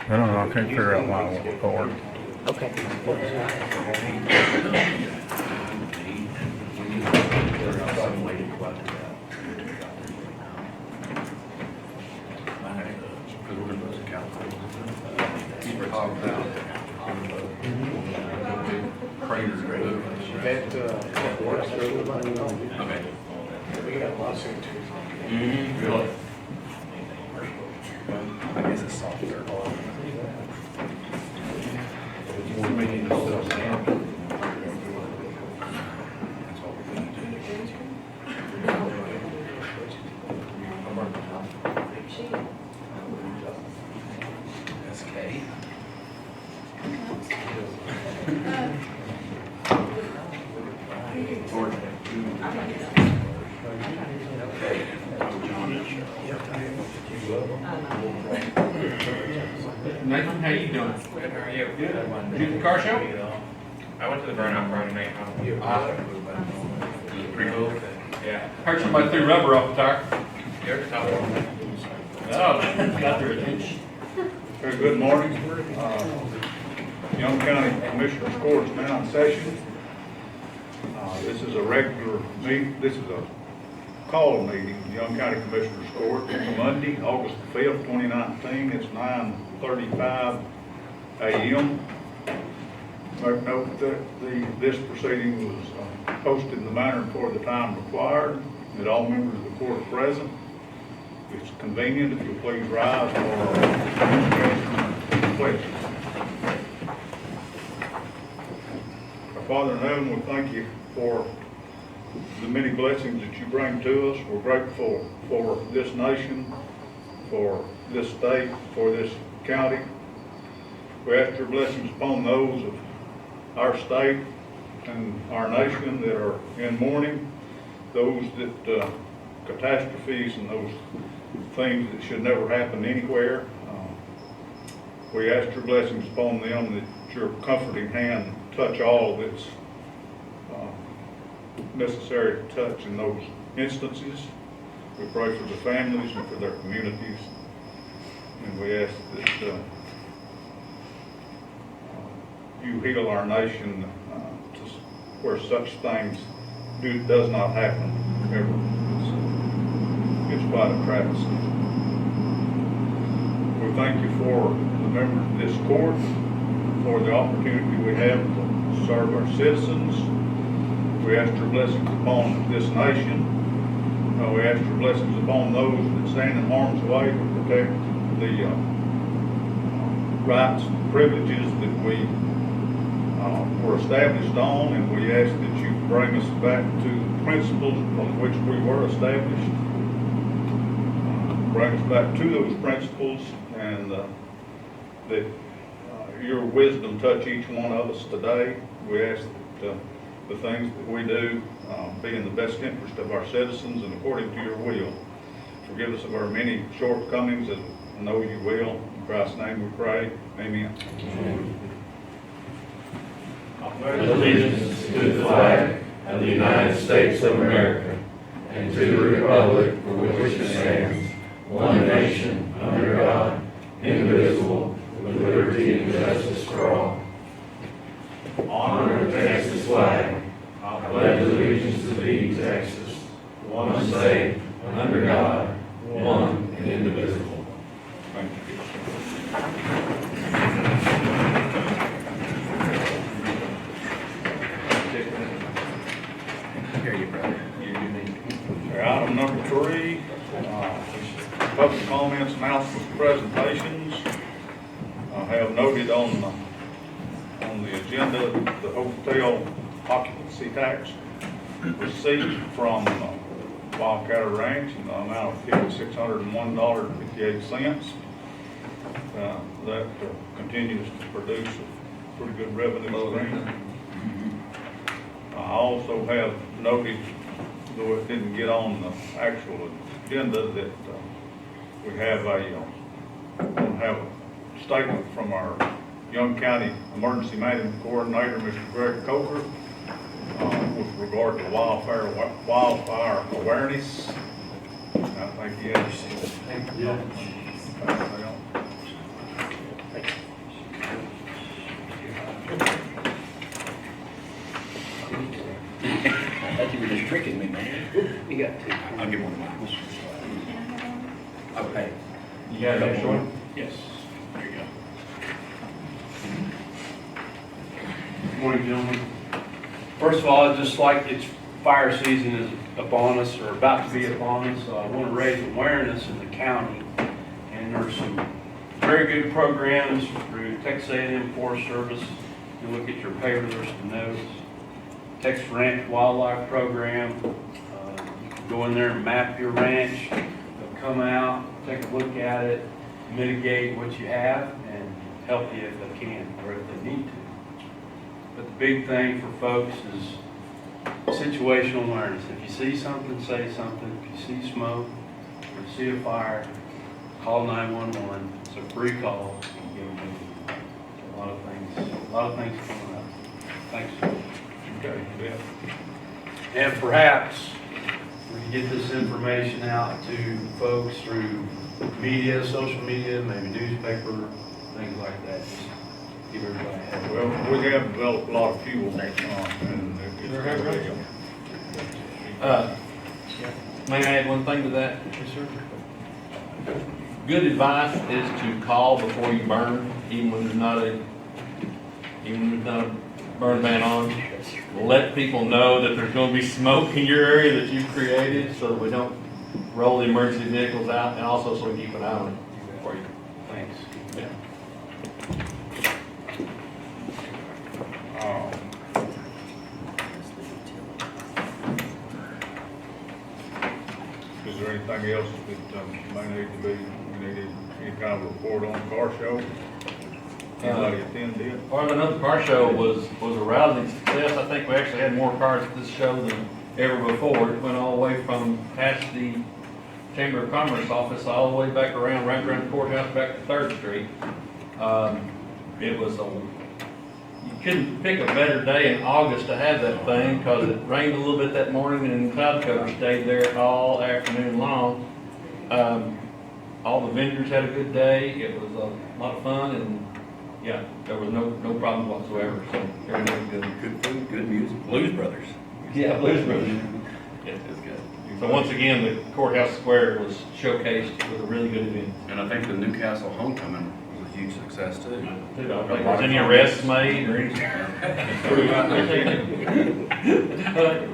I don't know, I can't figure out why it won't record. Okay. We got a lawsuit too. Really? I guess it's softer. That's Kate. Nathan, how you doing? Good, how are you? Good. You the car show? I went to the burnout Friday night. Pretty cool. Yeah. Heard somebody threw rubber off the tire. You're the top one. Oh, got their attention. Very good morning. Young County Commissioners Court is now in session. This is a regular meeting, this is a call meeting, Young County Commissioners Court, Monday, August the 5th, 2019. It's 9:35 a.m. Make note that this proceeding was posted in the manner and for the time required, that all members of the court are present. If it's convenient, if you'll please rise for pledge. Our Father in heaven, we thank you for the many blessings that you bring to us. We're grateful for this nation, for this state, for this county. We ask your blessings upon those of our state and our nation that are in mourning, those that catastrophes and those things that should never happen anywhere. We ask your blessings upon them, that your comforting hand touch all that's necessary to touch in those instances. We pray for the families and for their communities, and we ask that you heal our nation where such things does not happen ever. It's quite a travesty. We thank you for the members of this court, for the opportunity we have to serve our citizens. We ask your blessings upon this nation. We ask your blessings upon those that stand in harm's way to protect the rights and privileges that we were established on, and we ask that you bring us back to the principles on which we were established. Bring us back to those principles, and that your wisdom touch each one of us today. We ask that the things that we do be in the best interest of our citizens and according to your will. Forgive us of our many shortcomings, as I know you will. In Christ's name we pray. Amen. Allegiance to the flag of the United States of America and to the republic for which it stands, one nation, under God, indivisible, with liberty and justice for all. Honor the Texas flag. I pledge allegiance to thee, Texas, one state, under God, one and indivisible. Thank you. Here you, brother. Item number 3, public comments, announcements, presentations. I have noted on the agenda the hotel occupancy tax received from Wildcat Ranch in the amount of $5,601.58. That continues to produce a pretty good revenue stream. I also have noted, though it didn't get on the actual agenda, that we have a statement from our Young County Emergency Management Coordinator, Mr. Greg Coker, with regard to wildfire awareness. I think he has. Thank You got two. I'll give one to Mike. Okay. You got an extra one? Yes. There you go. Good morning, gentlemen. First of all, I'd just like, it's fire season is upon us, or about to be upon us, so I want to raise awareness in the county. And there's some very good programs through Texas A&M Forest Service. You look at your paper, there's some notes. Texas Ranch Wildlife Program. You can go in there and map your ranch. They'll come out, take a look at it, mitigate what you have, and help you if they can, or if they need to. But the big thing for folks is situational awareness. If you see something, say something. If you see smoke or see a fire, call 911. It's a free call. You can get them moving. A lot of things coming up. Thanks. Okay, yeah. And perhaps we can get this information out to folks through media, social media, maybe newspaper, things like that. Just give everybody a heads up. Well, we have developed a lot of fuel, and it's really, May I add one thing to that? Good advice is to call before you burn, even when there's not a burn ban on. Let people know that there's gonna be smoke in your area that you've created, so that we don't roll the emergency vehicles out, and also so we keep an eye on it for you. Thanks. Yeah. Is there anything else that may need to be, we needed any kind of report on the car show? Anybody attended? Well, another car show was a rousing success. I think we actually had more cars at this show than ever before. It went all the way from past the Chamber of Commerce office, all the way back around, right around the courthouse, back to 3rd Street. It was you couldn't pick a better day in August to have that thing, because it rained a little bit that morning and cloud cover stayed there all afternoon long. All the vendors had a good day. It was a lot of fun, and yeah, there was no problem whatsoever, so everything was good. Good food, good music. Blues Brothers. Yeah, Blues Brothers. Yeah. That's good. So once again, the courthouse square was showcased with a really good event. And I think the Newcastle homecoming was a huge success too. Dude, I don't think there's any arrests made or anything.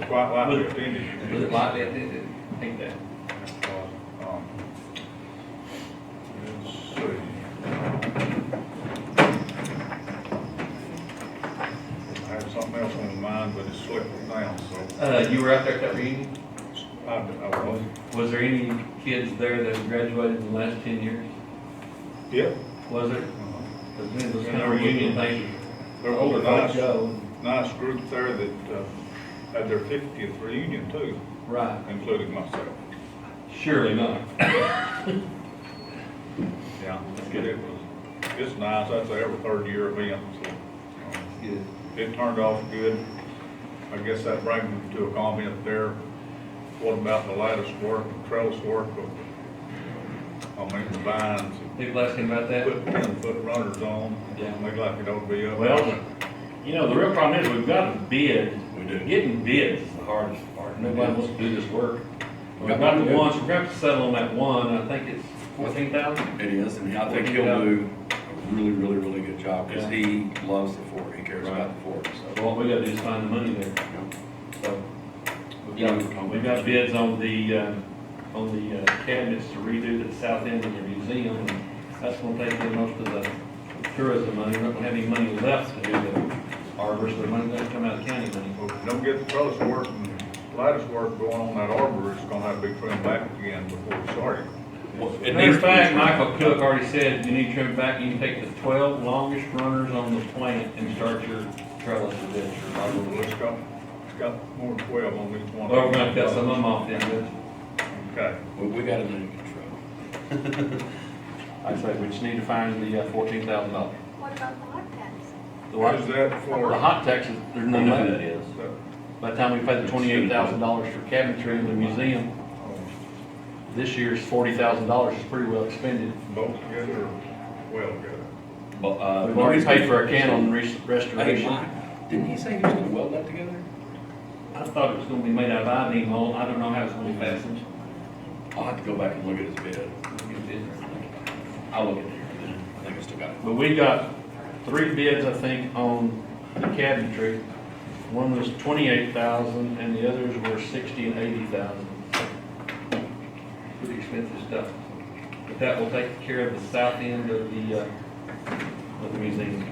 Quite likely attended. Was it lightly? I think that. Let's see. I had something else on my mind, but it slipped down, so You were out there at that reunion? I was. Was there any kids there that graduated in the last 10 years? Yep. Was there? Because then those kind of reunion things. There was older a folks nice, go. nice group there that had their 50th reunion too, Right. including myself. Surely not. Yeah, it's nice. That's every 3rd year event, so Good. it turned off good. I guess that brings me to a comment there. What about the lattice work, the trellis work the vines? People asking about that? Put 10-foot runners on, Yeah. look like it ought to be up. Well, the real problem is we've got to bid. We do. Getting bids is the hardest part. Nobody wants to do this work. We've got the ones, we're going to have to settle on that one. I think it's 14,000. It is, and I think he'll do a really, really, really good job, because Yeah. he loves the fort, he cares about the fort, So so. what we got to do is find the money there. So we've got bids on the cabinets to redo the south end of the museum. And that's going to take in most of the tourism money. We're not going to have any money left to do the arbor, so the money's going to come out of county money. Well, if you don't get the trellis work and lattice work going on that arbor, it's gonna have to be trimmed back again before we start it. Matter of fact, Michael Cook already said you need to trim back. You can take the 12 longest runners on the plant and start your trellis with this. Well, it's got more than 12 on each one. Well, we're going to cut some of them off then, Judge. Okay. We got it under control. I say we just need to find the $14,000. What about the hot tax? The What is that for? The hot tax is, there's no money that is. By the time we pay the $28,000 for cabinetry in the museum, this year's $40,000 is pretty well expended. Both together or well together? But, We've already paid for a can on Hey, restoration. Mike, didn't he say he was gonna weld that together? I thought it was gonna be made out of I-beam mold, I don't know how it's gonna be fastened. I'll have to go back and look at his bid. I'll look at it here, I think I still got it. But we got 3 bids, I think, on the cabinetry. One was 28,000 and the others were 60 and 80,000. Pretty expensive stuff. But that will take care of the south end of the museum.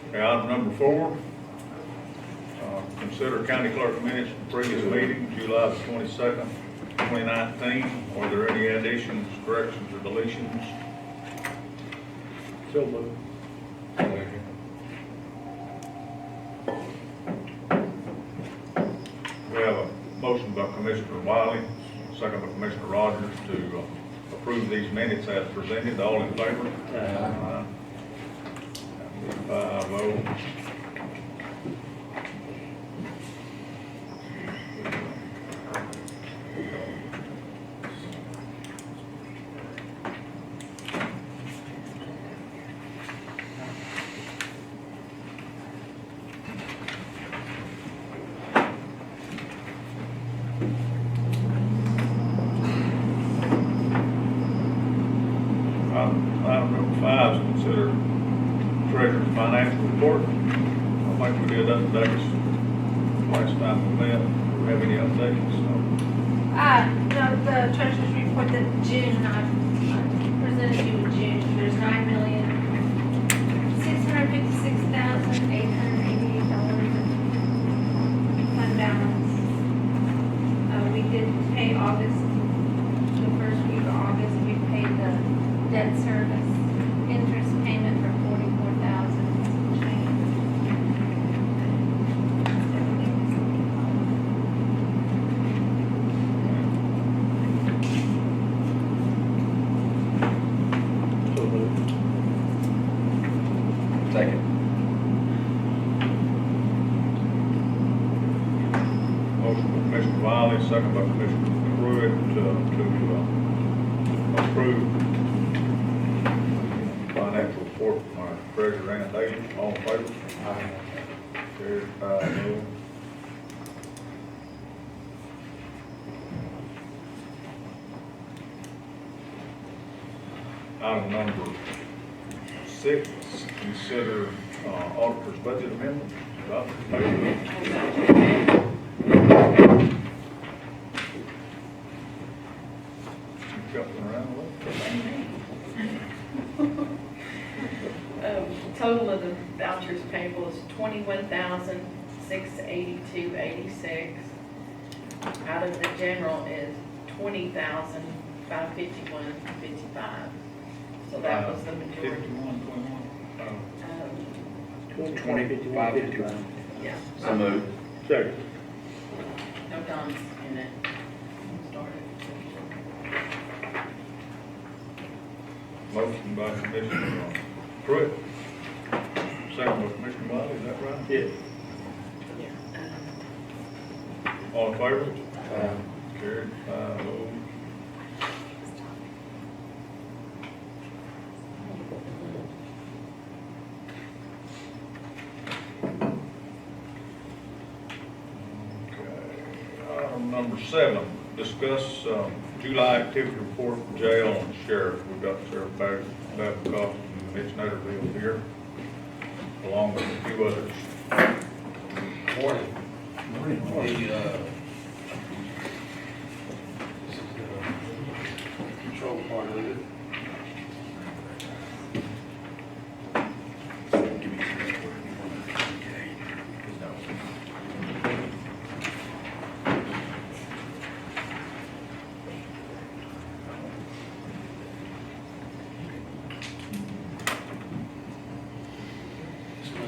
Okay, item number 4, consider county clerk minutes from previous meeting, July the 22nd, 2019. Are there any additions, corrections, or deletions? So moved. We have a motion by Commissioner Wiley, second by Commissioner Rogers to approve these minutes as presented. All in favor? Aye. 5-0. Item number 5 is consider treasurer's financial report. I think we did that today, last time we met. Do we have any updates? No, the treasurer's report that June, I presented you in June, there's $9,656,888 in fund balance. We did pay August, the first week of August, we paid the debt service interest payment for $44,000 change. So moved. Second. Motion by Commissioner Wiley, second by Commissioner Pruitt to approve financial report from our treasurer and Daly. All in favor? Aye. Carried 5-0. Item number 6, consider auditor's budget amendment. Rob, jumping around a little. Total of the vouchers payable is $21,682.86. Out of the general is $20,551.55. So that was the majority. 51.1. Um, 25, 51. Yeah, So moved. Second. no Don's in it. Started. Motion by Commissioner Pruitt, second by Commissioner Wiley, is that right? Yes. Yeah. All in favor? Aye. Carried 5-0. Okay. Item number 7, discuss July activity report from jail and sheriff. We've got Sheriff Babcock and Mitch Netterville here, along with a few others. Morning. Morning. This is the control part of it.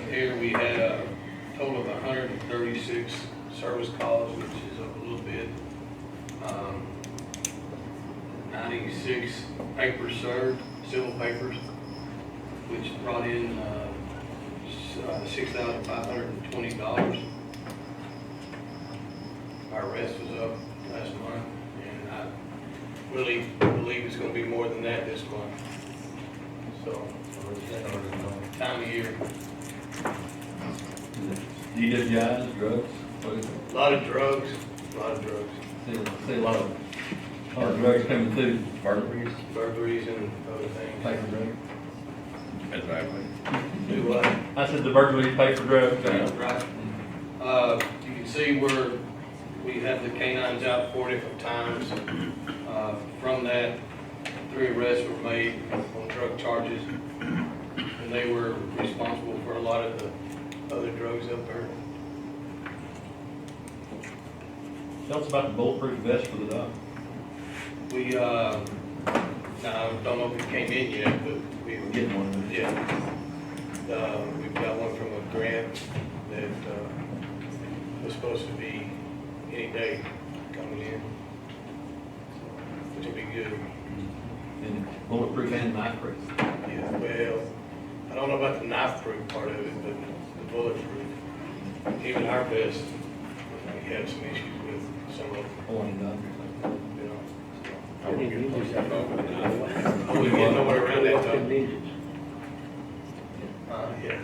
Here we had a total of 136 service calls, which is up a little bit. 96 papers served, civil papers, which brought in $6,520. Our arrest was up last month, and I really believe it's going to be more than that this month. So, time of year. DWIs, drugs, what is it? A lot of drugs, See a lot of drugs coming through. Burglaries. burglaries and other things. Pay for drugs. Exactly. Do what? I said the burglaries pay for drugs. Right. You can see where we have the canines out 4 different times. From that, 3 arrests were made on drug charges, and they were responsible for a lot of the other drugs up there. Tell us about the bulletproof vest for the dog. We, now, I don't know if it came in yet, but we, We're getting one. yeah. We've got one from a grant that, was supposed to be any day coming in. Which will be good. And bulletproof and knife proof. Yeah, well, I don't know about the knife proof part of it, but the bulletproof. Even our vest, we have some issues with some of them, One and done. you know. I wouldn't get I wouldn't get nowhere around that though. Yeah.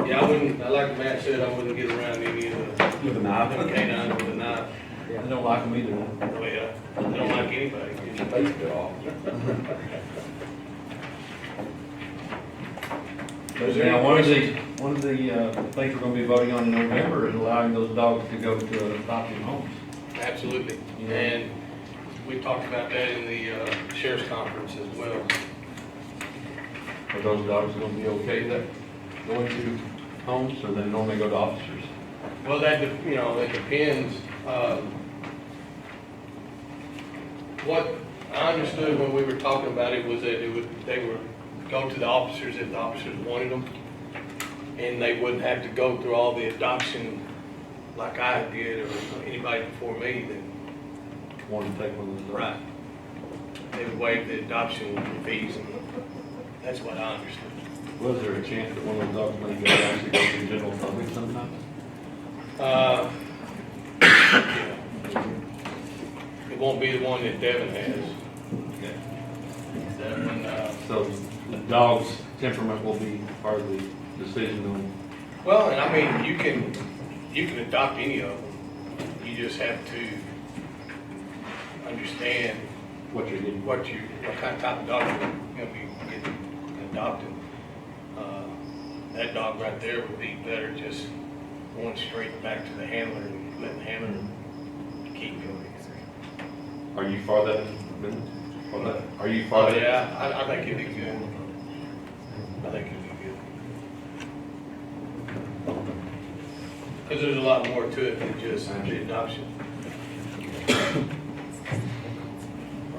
Yeah, I wouldn't, like Matt said, I wouldn't get around any of With a knife. the canines with a knife. I don't like them either. Oh, yeah, I don't like anybody. Your face cut off. Is there Now, any one of questions? the things we're gonna be voting on in November is allowing those dogs to go to adopting homes. Absolutely. Yeah. And we talked about that in the sheriff's conference as well. Are those dogs gonna be okay that going to homes, or they normally go to officers? Well, that, you know, that depends. What I understood when we were talking about it was that they would go to the officers if the officers wanted them. And they wouldn't have to go through all the adoption like I did or anybody before me that. Want to take one of those dogs? Right. They would waive the adoption fees, and that's what I understood. Was there a chance that one of those dogs might actually go to the general public sometime? Yeah. It won't be the one that Devin has. Okay. That one, So the dog's temperament will be part of the decision on, well, and I mean, you can adopt any of them. You just have to understand what you're getting. what kind of type of dog you're gonna be getting adopted. That dog right there would be better just going straight back to the handler and letting the handler keep going. Are you for that? Are you for Oh, that? yeah, I think it'd be good. I think it'd be good. Because there's a lot more to it than just the adoption.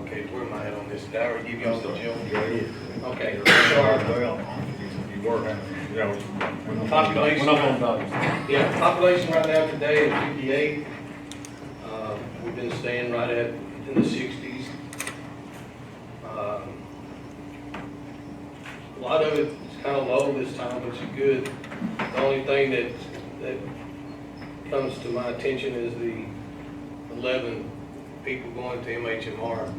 Okay, where am I at on this? Did I already give you all the Jill? Okay, sorry. Well, you were having, you know, Population. We're not on dogs. Yeah, population right now today is 58. We've been staying right at in the 60s. A lot of it is kind of low this time, which is good. The only thing that comes to my attention is the 11 people going to MHMR.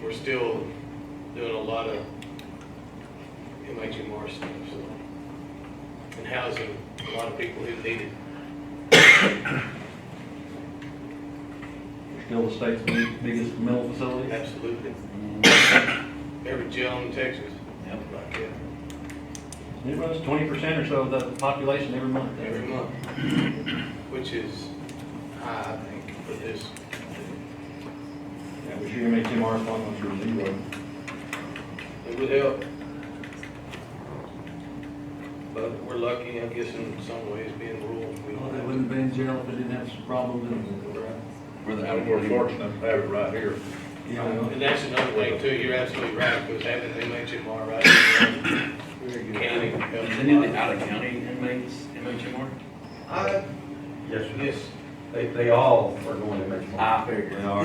We're still doing a lot of MHMR stuff, so, and housing a lot of people who need it. Still the state's biggest mental facility? Absolutely. Every jail in Texas. Yep. Like that. It runs 20% or so of the population every month. Every month. Which is high, I think, for this. Yeah, but your MHMR appointments are zero. It would help. But we're lucky, I guess, in some ways, being rural. We Well, don't they have wouldn't have been in jail if they didn't have some problems in it. Where the we're fortunate to have it right here. Yeah, I know. And that's another thing too, you're absolutely right, because having MHMR right here in the county helps Is a any of the lot. out-of-county inmates MHMR? Yes, sir. Yes, They all are going to make. I figured. They are.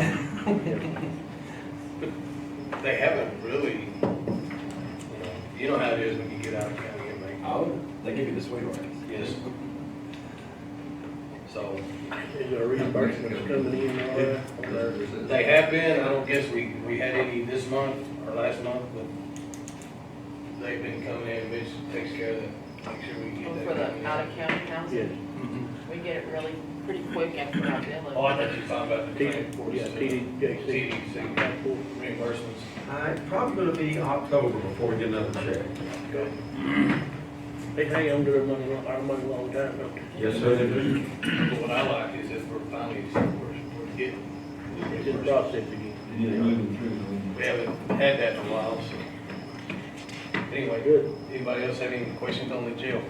they haven't really, you know how it is when you get out of county inmate. Oh, they give you the sweet rights. Yes. So, Is there a reimbursement that's coming in or that? they have been, I don't guess we had any this month or last month, but they've been coming in, which takes care of the make sure we get that. For the out-of-county housing, Yes. Mhm. we get it really pretty quick after our bill. Oh, I thought you were talking about the T- transport. yeah, TDJC. TDC reimbursements. It's probably gonna be October before we get another check. Okay. They hang on to their money, our money a long time, don't they? Yes, sir, they do. But what I like is that we're finally, we're getting. It's in process again. Yeah, moving through. We haven't had that in a while, so. Anyway, Good. anybody else have any questions on the jail?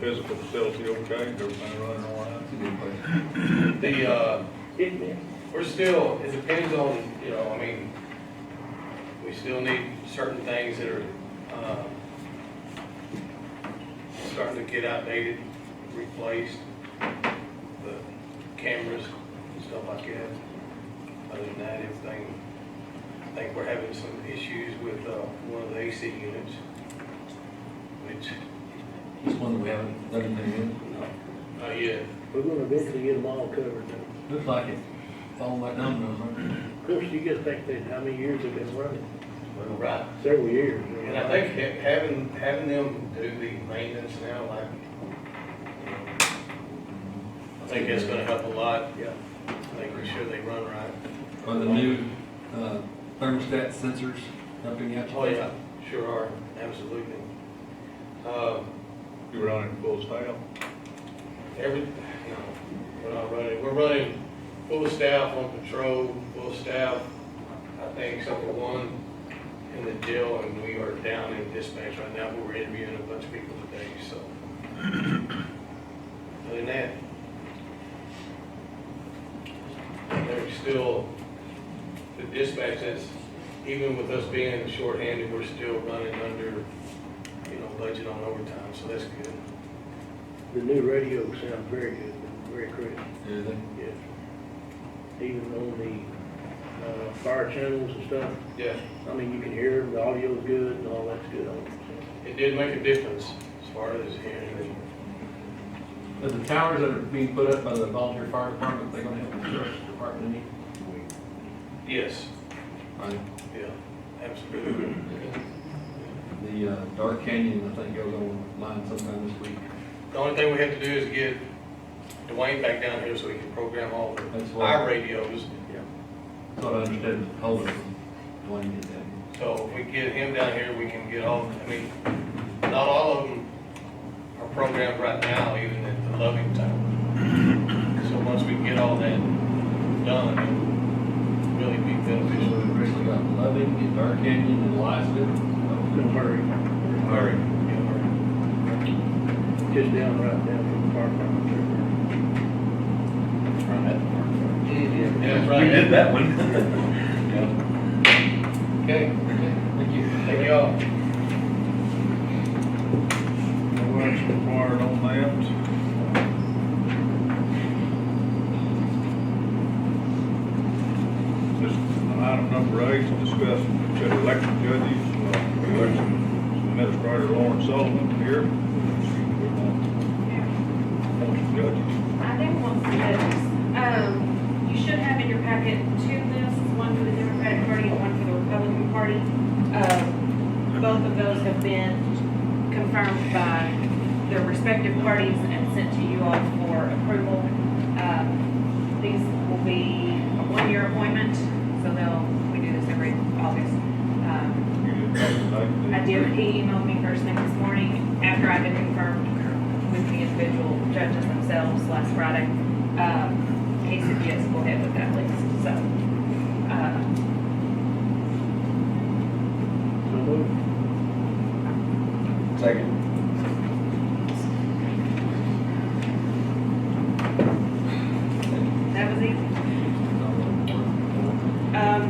Physical facility okay, everything running all right? That's a good question. It, We're still, it depends on, you know, I mean, we still need certain things that are, starting to get outdated, replaced, the cameras, and stuff like that. Other than that, everything, I think we're having some issues with, one of the AC units, which, This one we haven't done anything with. yeah, we're gonna eventually get them all covered now. Looks like it. It's all like dominoes, huh? Of course, you just think that how many years they've been running? right. Several years. And I think having them do the maintenance now, like, I think that's gonna help a lot, Yeah. making sure they run right. Are the new thermostat sensors helping you out? Oh, yeah, sure are, absolutely. You running full staff? We're not running, we're running full staff on patrol, full staff, I think, except for one in the jail, and we are down in dispatch right now, but we're interviewing a bunch of people today, so. Other than that, there's still, the dispatch is, even with us being shorthanded, we're still running under, budget on overtime, so that's good. The new radio sounds very good, very crisp. Is it? Yes. Even on the fire channels and stuff, Yeah, I mean, you can hear them, the audio's good, and all that's good on it. it did make a difference as far as hearing. But the towers that are being put up by the volunteer fire department, they're gonna have the sheriff's department in it? Yes, Right. yeah, absolutely. The Dark Canyon, I think, goes online sometime this week. The only thing we have to do is get Dwayne back down here so he can program all That's of what- our radios. That's what I understood, Holder, Dwayne did that. So if we get him down here, we can get all, I mean, not all of them are programmed right now, even at the Loving Tower. So once we get all that done, it'll really be So beneficial. we actually got Loving, Dark Canyon, and Liceville. Don't hurry, Hurry. just right down from the fire department. Yeah, that's right. We did that one. Okay, Thank you. thank y'all. No action required on that. This, item number 8, is discuss consider election judges, election administrator Lauren Sullivan here. Appoint judges. I do want some judges. You should have in your packet two lists, one for the Democratic Party and one for the Republican Party. Both of those have been confirmed by their respective parties and sent to you all for approval. These will be a one-year appointment, so we do this every August. You did nominate. I did, he emailed me first thing this morning after I've been confirmed with the individual judges themselves last Friday. He said, yes, go ahead with that list, so. So moved. Second. That was easy.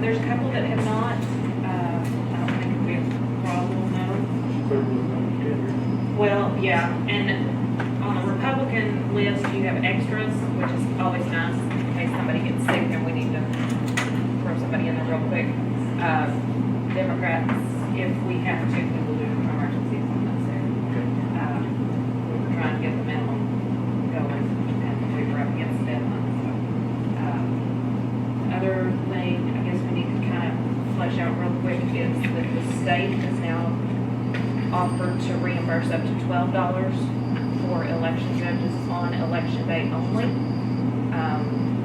There's a couple that have not, I don't think we have a problem, no. Third one on the tender. Well, yeah, and on the Republican list, you have extras, which is always nice, in case somebody gets sick and we need to throw somebody in there real quick. Democrats, if we have to, we will do emergencies when necessary. We were trying to get the minimum going, and we were up against the deadline, so. Other thing, I guess we need to kind of flesh out real quick is that the state is now offered to reimburse up to $12 for election judges on election day only.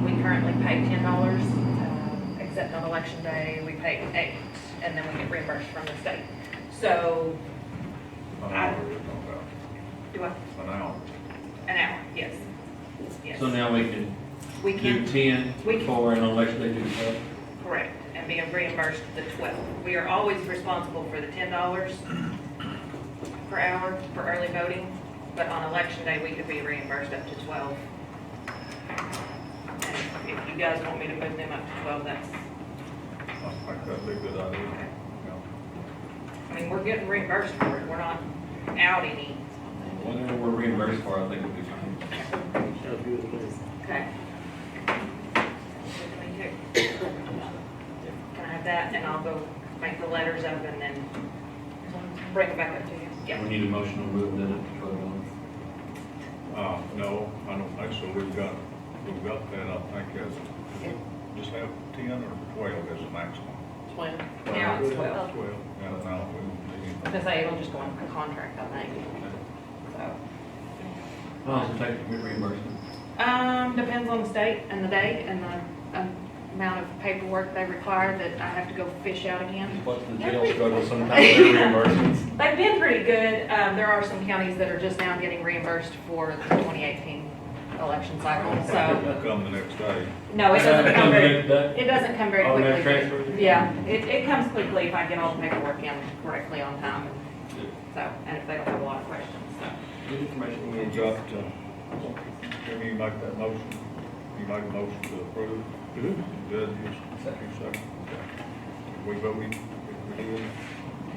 We currently pay $10, except on election day, we pay $8, and then we get reimbursed from the state. So, An hour, you're talking about. do I, An hour. an hour, yes. Yes. So now we can We do can, 10 we can- for an election, they do 12. correct, and be reimbursed the 12. We are always responsible for the $10 per hour for early voting, but on election day, we could be reimbursed up to 12. And if you guys want me to move them up to 12, that's, I think that'd be a good idea. Yeah. I mean, we're getting reimbursed for it, we're not out any. Whatever we're reimbursed for, I think would be fine. Sounds good to me. Okay. Can I have that, and I'll go make the letters up and then bring it back up to you? Yeah. We need a motion to move that up to 12 dollars. No, I don't think so. We've got that, I think, as, just have 10 or 12 as a maximum. 12. Now it's 12. 12, yeah, no, we don't need Because they will just go on a contract, I think, so. How long does it take to get reimbursement? Depends on the state and the day and the amount of paperwork they require that I have to go fish out again. What's the jail struggle sometimes, their reimbursements? They've been pretty good. There are some counties that are just now getting reimbursed for the 2018 election cycle, so. It'll come the next day. No, it doesn't come very, That- it doesn't come very Oh, quickly. that transfer? Yeah, it comes quickly if I get all the paperwork in correctly on time, so, and if they don't have a lot of questions, so. Good information. We've got, can you make that motion? You make a motion to approve? Judge, you second. Okay. We voted, if we did,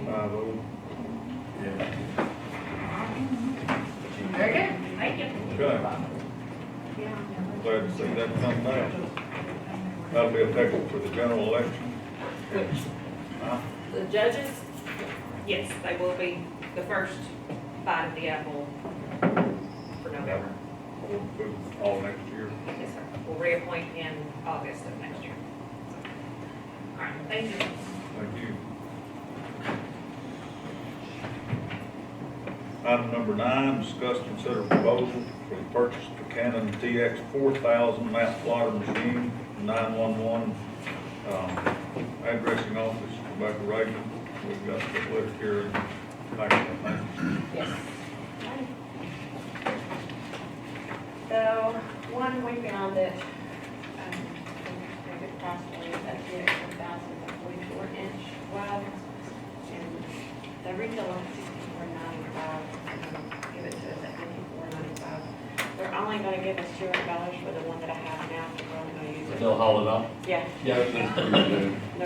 I voted. Very good, thank you. Okay. Glad to see that come down. That'll be effective for the general election. Huh? The judges, yes, they will be the first bite of the apple for November. All next year. Yes, sir. We'll reappoint in August of next year. All right, thank you. Thank you. Item number 9, discuss, consider proposal for the purchase of the Canon TX 4000 map plotter machine, 911 addressing office, Rebecca Reagan. We've got the list here in back of the thing. Yes. So, one, we found that, a good price point, that TX 1044-inch wide, and the retail on $64.95, give it to us at $54.95. They're only gonna give us $200 for the one that I have now, so we're only gonna use it. They'll haul it off? Yeah, Yeah. they're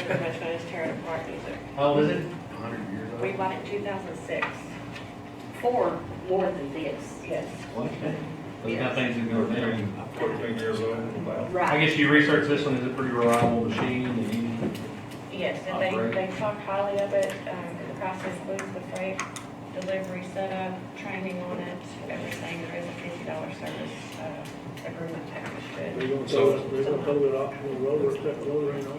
pretty much gonna just tear it apart and use it. How old is it? 100 years old? We bought it in 2006. For more than this. Yes. What? Those kind of things that go down. 14 years old, about. I guess you researched this one, is a pretty reliable machine and easy? Yes, and Operate. they talk highly of it. The price includes the freight, delivery setup, training on it, everything. There is a $50 service agreement attached to They're it. gonna throw it, they're gonna throw it optional roller, second roller ain't on it.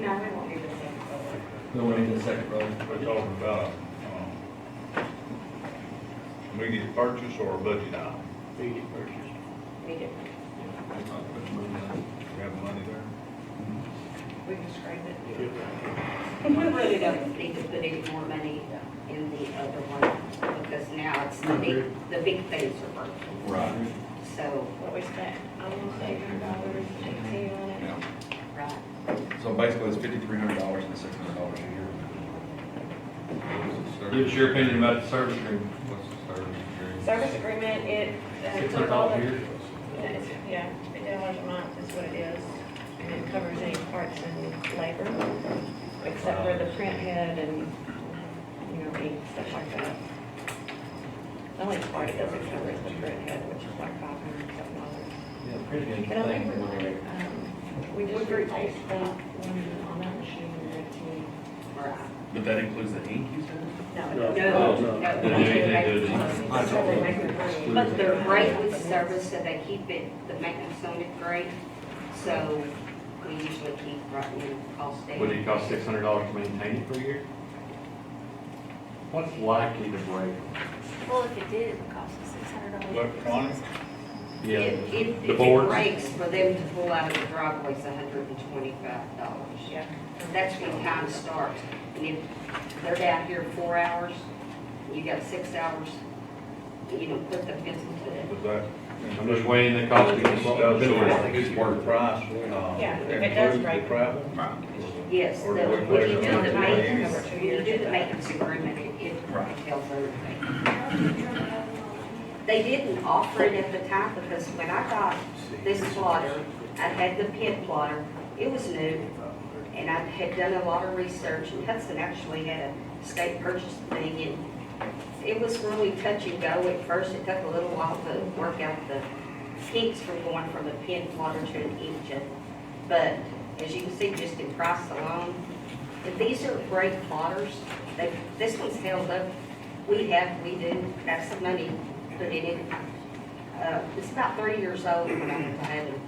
No, we won't do the second roller. No one needs a second row. We're talking about immediate purchase or a budget item. Immediate purchase. Immediate. We have the money there. We can scrape it. We really don't need to put any more money in the other one, because now it's the big things are broken. Right. So, What we spent, I'm gonna say $100, 18 on it. Yeah. right. So basically, it's $5,300 and $600 a year. Give us your opinion about the service agreement. What's the service agreement? Service agreement, it, $600 a year? yeah, $50 a month is what it is, and it covers any parts and labor, except for the print head and, ink, stuff like that. The only part it doesn't cover is the print head, which is like $500 something. Yeah, pretty good But I think thing. we wanted, we just replaced the one on that machine with the, Right. But that includes the ink, you said? no, No. No, Didn't do anything to it. That's how they make it money. but they're great with service, so they keep it, the maintenance on it great. So we usually keep right in cost down. Would it cost $600 to maintain it for a year? What's likely to break? Well, if it did, it would cost us $600. Electronic, Yeah, If the it boards. breaks, for them to pull out of the driveway, it's $125. Yeah. That's when time starts. And if they're down here 4 hours, you got 6 hours, you know, put the pencil to it. was that? I'm just weighing the cost against what we've been Does working. this work price, Yeah, if it does include the break. travel? Yes, Or the- do we when pay you do them the to maintenance, pay when you do the maintenance agreement, it tells everything. They didn't offer it at the time because when I got this plotter, I had the pit plotter, it was new, and I had done a lot of research, and Hudson actually had a state purchase thing, and it was really touch and go at first. It took a little while to work out the kinks from going from a pin plotter to an engine. But as you can see, just in price alone, if these are great plotters, this one's held up. We do have some money put in it. It's about 30 years old when I had it.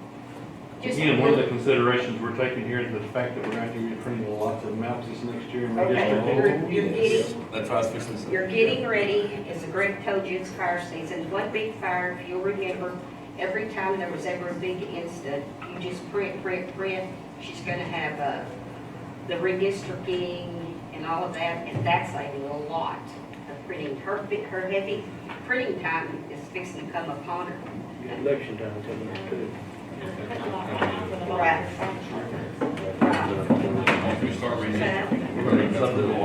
Just- Again, one of the considerations we're taking here is the fact that we're going to be printing lots of maps this next year. and Okay, redistricting. you're getting, That's what I was fixing to say. you're getting ready, as Greg told you, it's fire season. One big fire, if you'll remember, every time there was ever a big incident, you just print. She's gonna have the redistricting and all of that, and that's a lot of printing. Her heavy printing time is fixing to come upon her. Election time coming up too. Right. Once we start reading, we're going to need subdivision.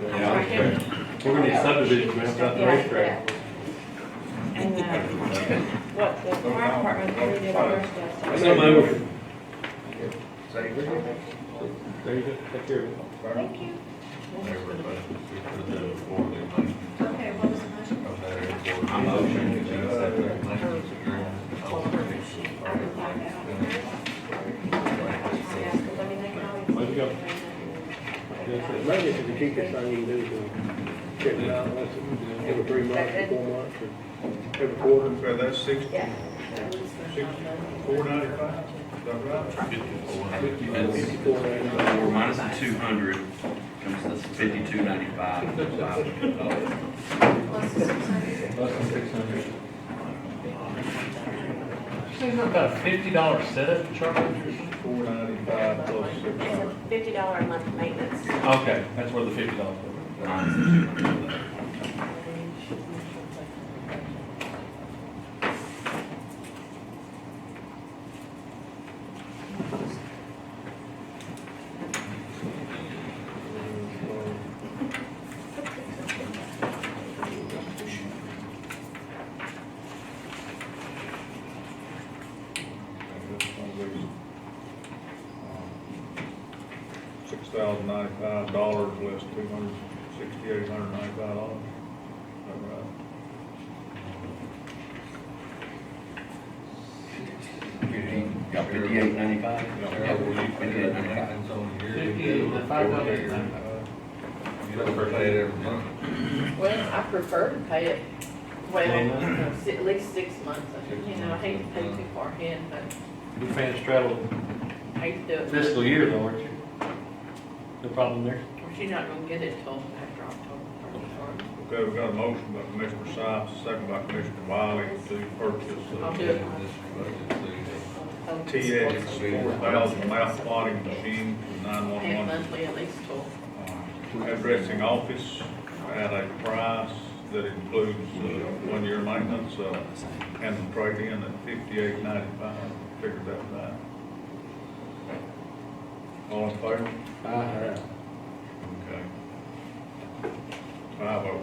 Yeah. We're going to need subdivision maps out the racetrack. And, what the fire department did first was. So moved. There you go, take care of it. Thank you. Okay, what was the motion? I'm Way to go. Maybe it's the cheapest thing you can do is check it out, unless it's every 3 months or 4 months, or every quarter. So that's 64.95, is that right? 54.99. Or minus the 200 comes to 52.95. Plus the 600. Less than 600. Seems like about a $50 setup charge or something? 495 plus 600. $50 a month maintenance. Okay, that's where the $50 comes. $6,095 less $268.95. Is that right? Got 58.95? Yeah. 58.95. Well, I prefer to pay it, well, at least 6 months. You know, I hate to pay too far ahead, but You're fans straddle I hate to do it. fiscal year though, aren't you? No problem there? Well, she's not gonna get it till after October 31st. Okay, we got a motion by Commissioner Sipes, second by Commissioner Wiley to purchase I'll do it. TX 4000 mouth plotting machine for Pay it 911 monthly at least till, addressing office at a price that includes 1 year maintenance and the trade-in at $58.95. Figured that right. All in favor? Aye. Okay. 5-0.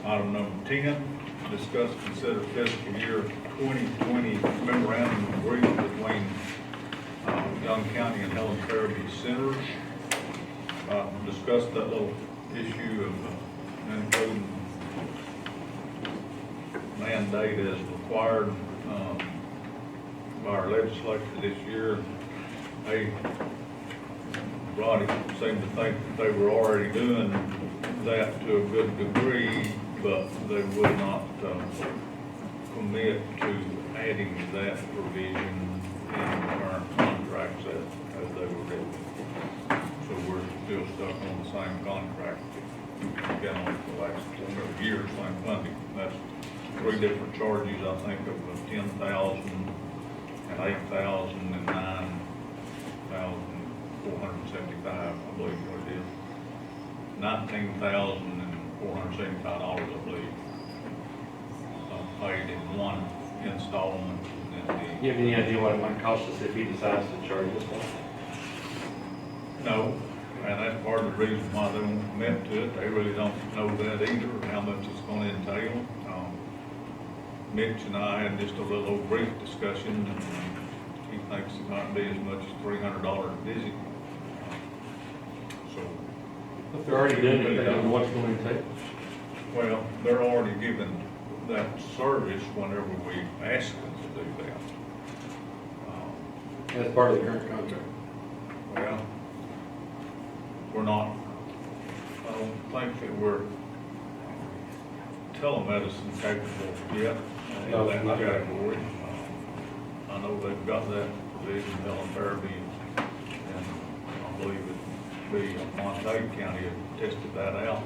Item number 10, discuss, consider fiscal year 2020 memorandum of agreement between Young County and Helen Farabee Centers. Discussed that little issue of including mandate as required by our legislature this year. Roddy seemed to think that they were already doing that to a good degree, but they would not commit to adding that provision in the current contracts as they were written. same contract. We've been on for the last several years, same funding. That's three different charges, I think, of $10,000 and $8,000 and $9,475, I believe what it is. $19,475, I believe, paid in one installment. And then You have any idea what it might cost us if he decides to charge us one? no, and that's part of the reason why they won't commit to it. They really don't know that either, or how much it's gonna entail. Mitch and I had just a little brief discussion, and he thinks it might be as much as $300 a visit. So, If they're already doing it, they don't know what's going to take. well, they're already given that service whenever we ask them to do that. That's part of the current contract. Well, we're not, I don't think that we're telemedicine capable yet in No, that not yet. category. I know they've got that provision, Helen Fairview, and I believe it be Montague County had tested that out.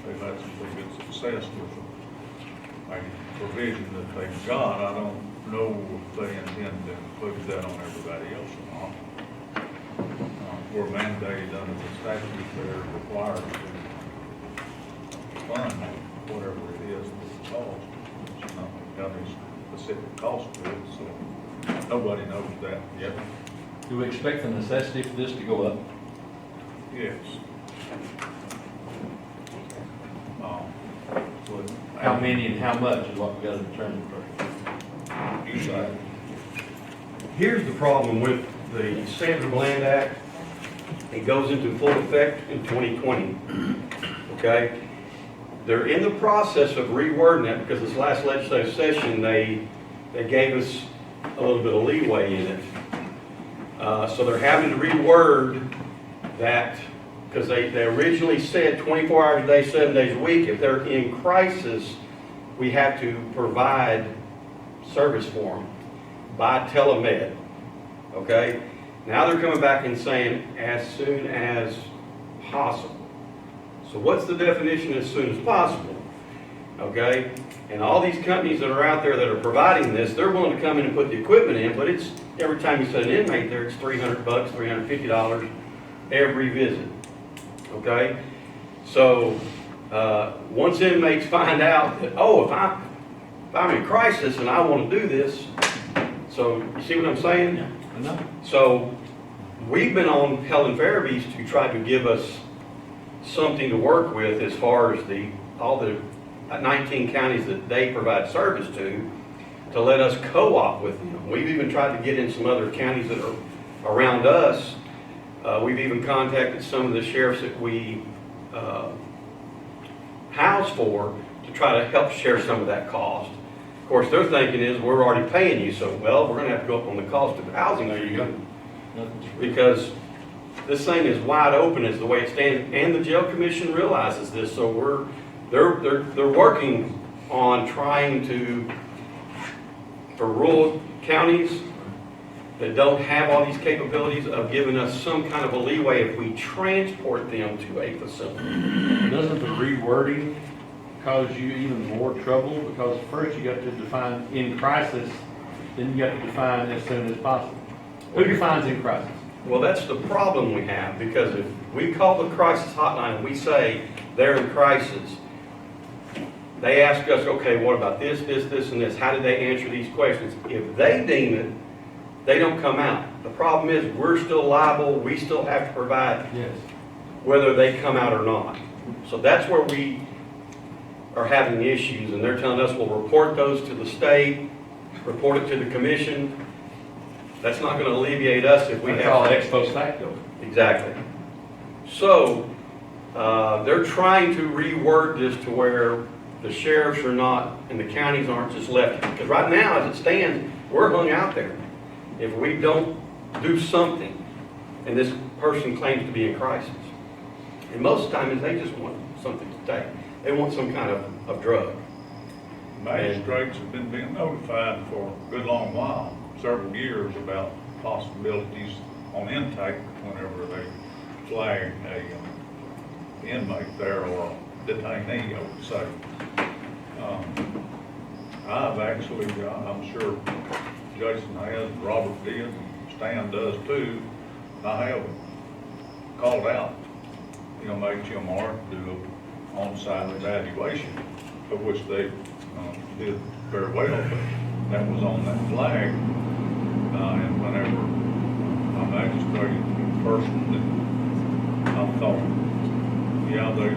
They've had some pretty good success with a provision that they've got. I don't know if they intend to include that on everybody else or not. We're mandated under the statute, they're required to fund whatever it is that it costs. It's not got any specific cost to it, so nobody knows that yet. Do we expect the necessity for this to go up? Yes. How many and how much is what we got to determine first. You say. Here's the problem with the Sanford Land Act. It goes into full effect in 2020, okay? They're in the process of rewording it because this last legislative session, they gave us a little bit of leeway in it. So they're having to reword that because they originally said 24 hours a day, 7 days a week. If they're in crisis, we have to provide service for them by telemed, okay? Now they're coming back and saying as soon as possible. So what's the definition as soon as possible? Okay? And all these companies that are out there that are providing this, they're willing to come in and put the equipment in, but it's every time you set an inmate there, it's $300, $350 every visit. Okay? So once inmates find out that, oh, if I'm in crisis and I want to do this, so you see what I'm saying? I know. So we've been on Helen Fairvies to try to give us something to work with as far as all the 19 counties that they provide service to let us co-op with them. We've even tried to get in some other counties that are around us. We've even contacted some of the sheriffs that we house for to try to help share some of that cost. Of course, their thinking is we're already paying you, so well, we're going to have to go up on the cost of housing. There you go. Because this thing is wide open as the way it stands, and the jail commission realizes this. So they're working on trying to, for rural counties that don't have all these capabilities, of giving us some kind of a leeway if we transport them to a facility. Doesn't the rewording cause you even more trouble? Because first you got to define in crisis, then you got to define as soon as possible. Who defines in crisis? Well, that's the problem we have, because if we call the crisis hotline and we say they're in crisis, they ask us, okay, what about this, this, this, and this? How do they answer these questions? If they deem it, they don't come out. The problem is we're still liable. We still have to provide Yes. whether they come out or not. So that's where we are having issues, and they're telling us we'll report those to the state, report it to the commission. That's not going to alleviate us if we That's have... all ex post facto. Exactly. So, they're trying to reword this to where the sheriffs are not, and the counties aren't just left. Because right now, as it stands, we're hung out there. If we don't do something, and this person claims to be in crisis. And most of the time, is they just want something to take. They want some kind of drug. Magistrates have been being notified for a good long while, several years, about possibilities on intake whenever they flag a inmate there, or detainee, I would say. I've actually, I'm sure Jason has, Robert did, Stan does too. I have called out, HMR to do an on-site evaluation, of which they did very well, but that was on that flag. And whenever a magistrate person that I thought, yeah, they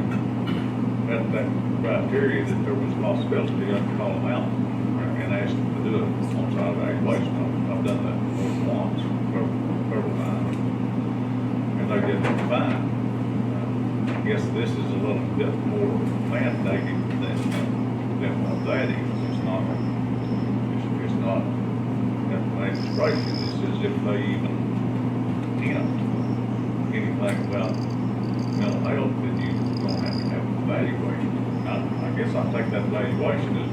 met that criteria that there was a possibility, I'd call them out and ask them to do an on-site evaluation. I've done that once, several times, and they did it fine. I guess this is a little bit more mandated than what that is. It's not administration. It's as if they even hint anything about mental health, then you're gonna have to have an evaluation. I guess I think that evaluation is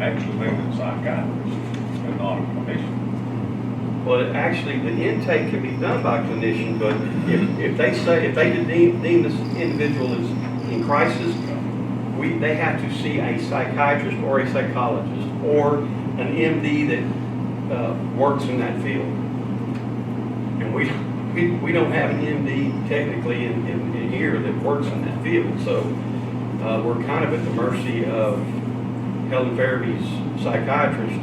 actually being a psychiatrist and not a clinician. Well, actually, the intake can be done by a clinician, but if they deem this individual as in crisis, they have to see a psychiatrist or a psychologist or an MD that works in that field. And we don't have an MD technically in here that works in that field, so we're kind of at the mercy of Helen Farabee's psychiatrist,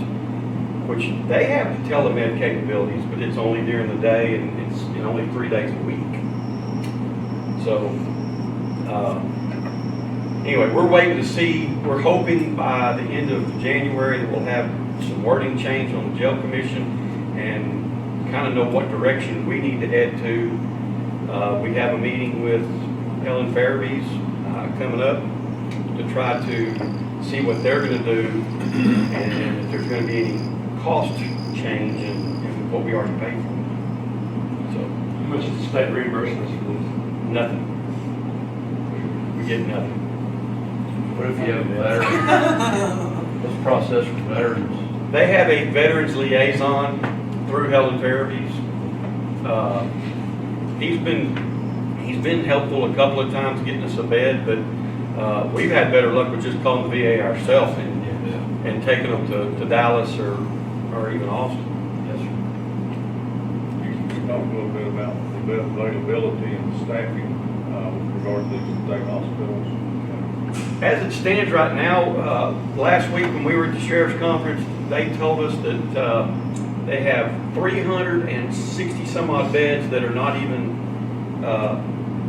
which they have telemed capabilities, but it's only during the day and it's only 3 days a week. So anyway, we're waiting to see. We're hoping by the end of January that we'll have some wording change on the jail commission and kind of know what direction we need to head to. We have a meeting with Helen Farabee's coming up to try to see what they're going to do and if there's going to be any cost change in what we already paid for. So, How much is the state reimbursements for this? nothing. We get nothing. What if you have a veteran? What's the process for veterans? They have a veterans liaison through Helen Farabee's. He's been helpful a couple of times getting us a bed, but we've had better luck with just calling the VA ourselves and taking them to Dallas or even Austin. Yes, sir. You talk a little bit about the bed availability and staffing with regard to these state hospitals. As it stands right now, last week when we were at the sheriff's conference, they told us that they have 360 some odd beds that are not even,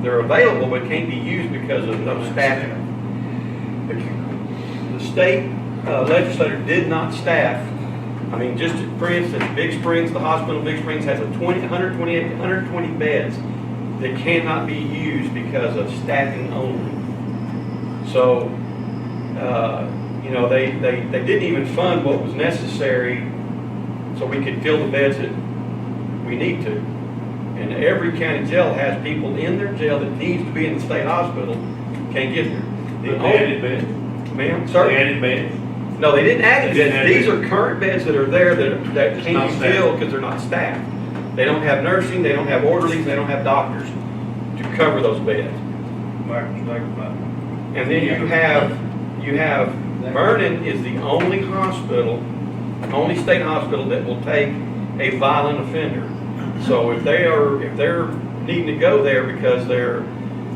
they're available but can't be used because of no staffing. The state legislature did not staff. I mean, just for instance, Big Springs, the hospital in Big Springs has 120 beds that cannot be used because of staffing only. So, they didn't even fund what was necessary so we could fill the beds that we need to. And every county jail has people in their jail that needs to be in the state hospital, can't get there. They added beds. Ma'am, sir? They added beds. No, they didn't add They didn't beds. add These are current beds that are there that It's can't not be staffed. filled because they're not staffed. They don't have nursing, they don't have orderlies, they don't have doctors to cover those beds. And And then you have Vernon is the only only state hospital that will take a violent offender. So if they're needing to go there because they're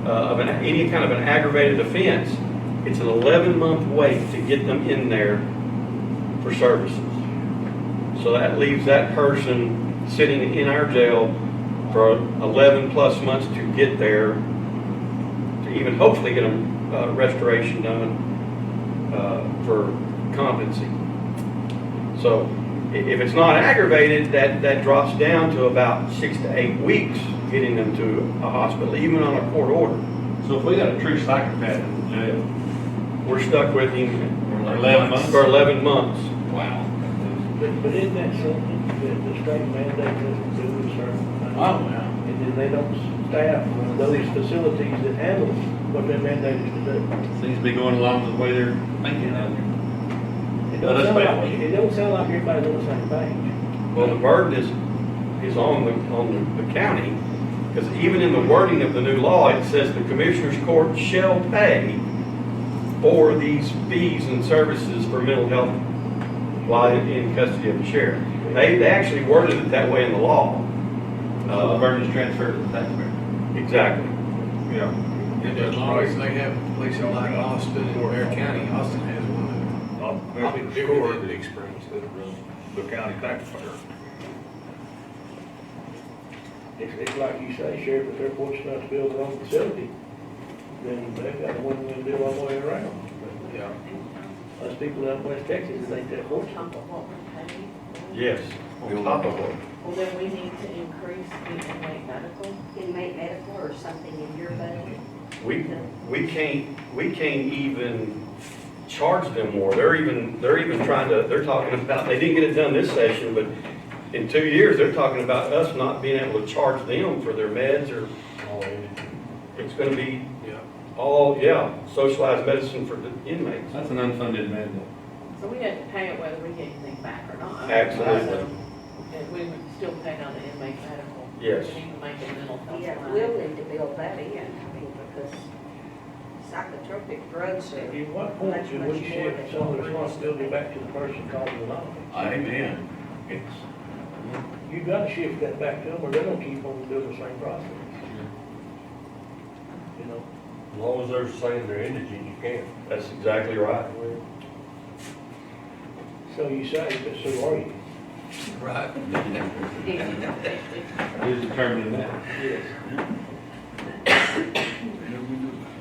of any kind of an aggravated offense, it's an 11-month wait to get them in there for services. So that leaves that person sitting in our jail for 11 plus months to get there, to even hopefully get them restoration done for competency. So if it's not aggravated, that drops down to about 6 to 8 weeks getting them to a hospital, even on a court order. So if we got a true psychopath in the jail, We're stuck with him for 11 months? for 11 months. Wow. But isn't that something that the state mandate us to do a certain thing? Oh, wow. And then they don't staff those facilities that handle what they're mandated to do. Seems to be going along the way they're thinking of. It don't sound like everybody's on the same page. Well, the burden is on the county, Because even in the wording of the new law, it says the Commissioners Court shall pay for these fees and services for mental health while in custody of the sheriff. They actually worded it that way in the law. So the burden is transferred to the taxpayer. Exactly. Yeah. And as long as they have police like Austin and Ware County, Austin has one Not of the probably Mr. bigger Score, than Big Springs. the county taxpayer. It's like you say, Sheriff, if they're fortunate enough to build their own facility, then they've got a win-win deal all the way around. Yeah. Us people down in West Texas, it ain't that On fortunate. top of what we're paying. Yes, on top of it. Well, then we need to increase the inmate medical. Inmate medical or something in your budget? We can't even charge them more. They're even trying to, they're talking about, they didn't get it done this session, but in 2 years, they're talking about us not being able to charge them for their meds or, it's gonna be all, socialized medicine for the inmates. That's an unfunded mandate. So we have to pay it whether we get anything back or not. Absolutely. And we would still pay on the inmate medical. Yes. We need to make a mental health Yeah, line. we'll need to build that in, I mean, because psychotropic drugs are At what point should we shift some of the responsibility back to the person causing the harm? Amen. It's, You gotta shift that back to them, or they're gonna keep on doing the same process. You know? as long as they're saying they're indigent, you can. That's exactly right. So you say, but so are you? Right. Who's determining that? Yes.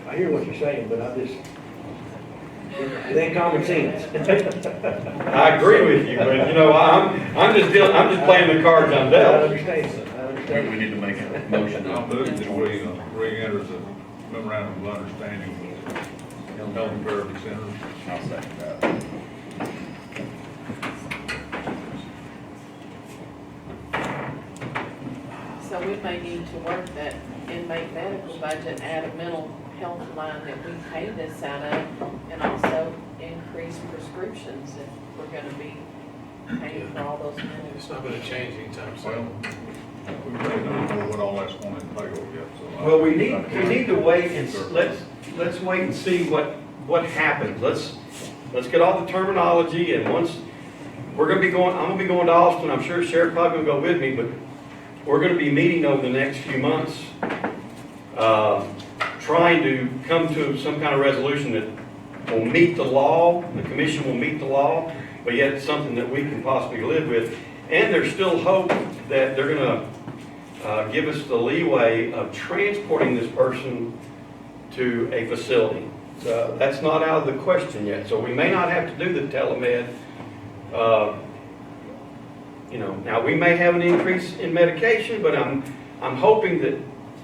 I hear what you're saying, but it ain't common sense. I agree with you, but I'm just playing the cards I'm I dealt. understand, I understand. We need to make a motion. I'll move that we re-enter the memorandum of understanding with Health and Therapy Center. I'll second that. So we may need to work that inmate medical budget, add a mental health line that we pay this out of, and also increase prescriptions if we're gonna be paying for all those mental. It's not gonna change anytime Well, soon. we really don't know what all that's going to entail yet, so. Well, we need to wait and, let's wait and see what happens. Let's get all the terminology, and once, I'm gonna be going to Austin, I'm sure Sheriff probably gonna go with me, but we're gonna be meeting over the next few months, trying to come to some kind of resolution that will meet the law, the commission will meet the law, but yet something that we can possibly live with. And there's still hope that they're gonna give us the leeway of transporting this person to a facility. So that's not out of the question yet. So we may not have to do the telemed. Now we may have an increase in medication, but I'm hoping that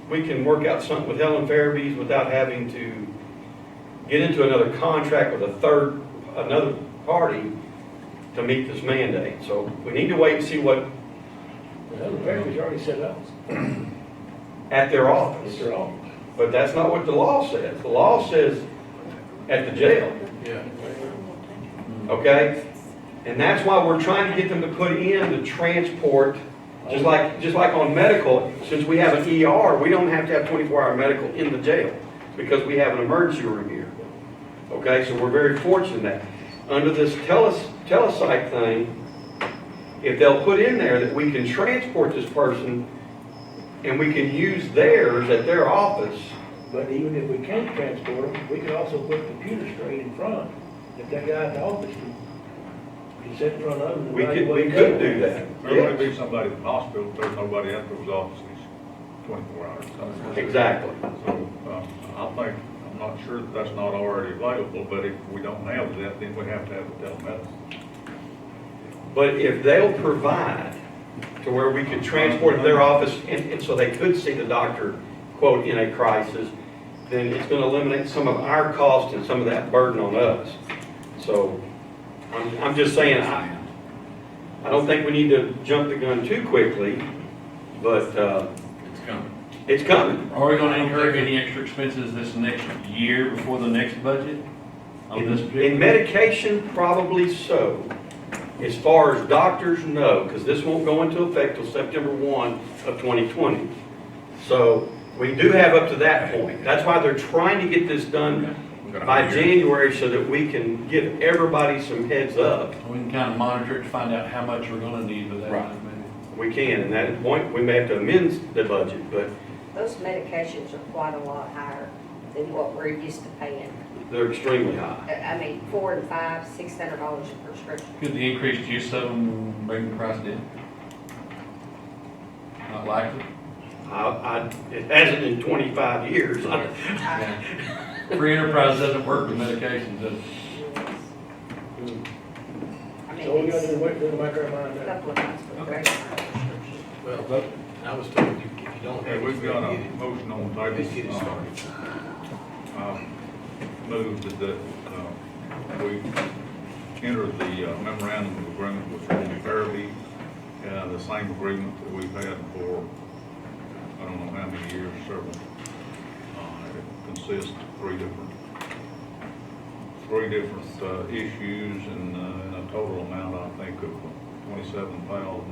we can work out something with Helen Fairby's without having to get into another contract with another party to meet this mandate. So we need to wait and see what Well, the family's already set up. at their office. It's their own. But that's not what the law says. The law says at the jail, Yeah. okay? And that's why we're trying to get them to put in the transport, just like on medical, since we have an ER, we don't have to have 24-hour medical in the jail because we have an emergency room here. Okay, so we're very fortunate that under this telepsych thing, if they'll put in there that we can transport this person and we can use theirs at their office. But even if we can't transport them, we could also put a computer screen in front. If that guy at the office can sit in front of them. We could do that. There might be somebody in the hospital, there's nobody at those offices 24 hours. Exactly. So, I'm not sure that that's not already available, but if we don't have that, then we have to have the telemedicine. But if they'll provide to where we could transport to their office and so they could see the doctor, quote, in a crisis, then it's going to eliminate some of our cost and some of that burden on us. So I'm just saying, I don't think we need to jump the gun too quickly, but It's coming. it's coming. Are we gonna incur any extra expenses this next year before the next budget? On this In medication, probably so. As far as doctors, no, because this won't go into effect till September 1 of 2020. So we do have up to that point. That's why they're trying to get this done by January so that we can give everybody some heads up. We can kind of monitor it to find out how much we're gonna need with that. Right. We can, and at that point, we may have to amend the budget, but Those medications are quite a lot higher than what we're used to paying. they're extremely high. I mean, $400 and $500, $600 a prescription. Could the increased use of them bring the price down? Not likely. It hasn't in 25 years. Free enterprise doesn't work with medications, does it? I mean, So we gotta it's do, wait for them to make our mind a up. couple of months for the regular prescription. Well, I was told if you don't Okay, have it, we've got a get it. motion on the table. Let's get it started. Moved that we enter the memorandum of agreement with Form Fairview, the same agreement that we've had for, I don't know how many years, several. It consists of three different issues and a total amount, I think, of $27,000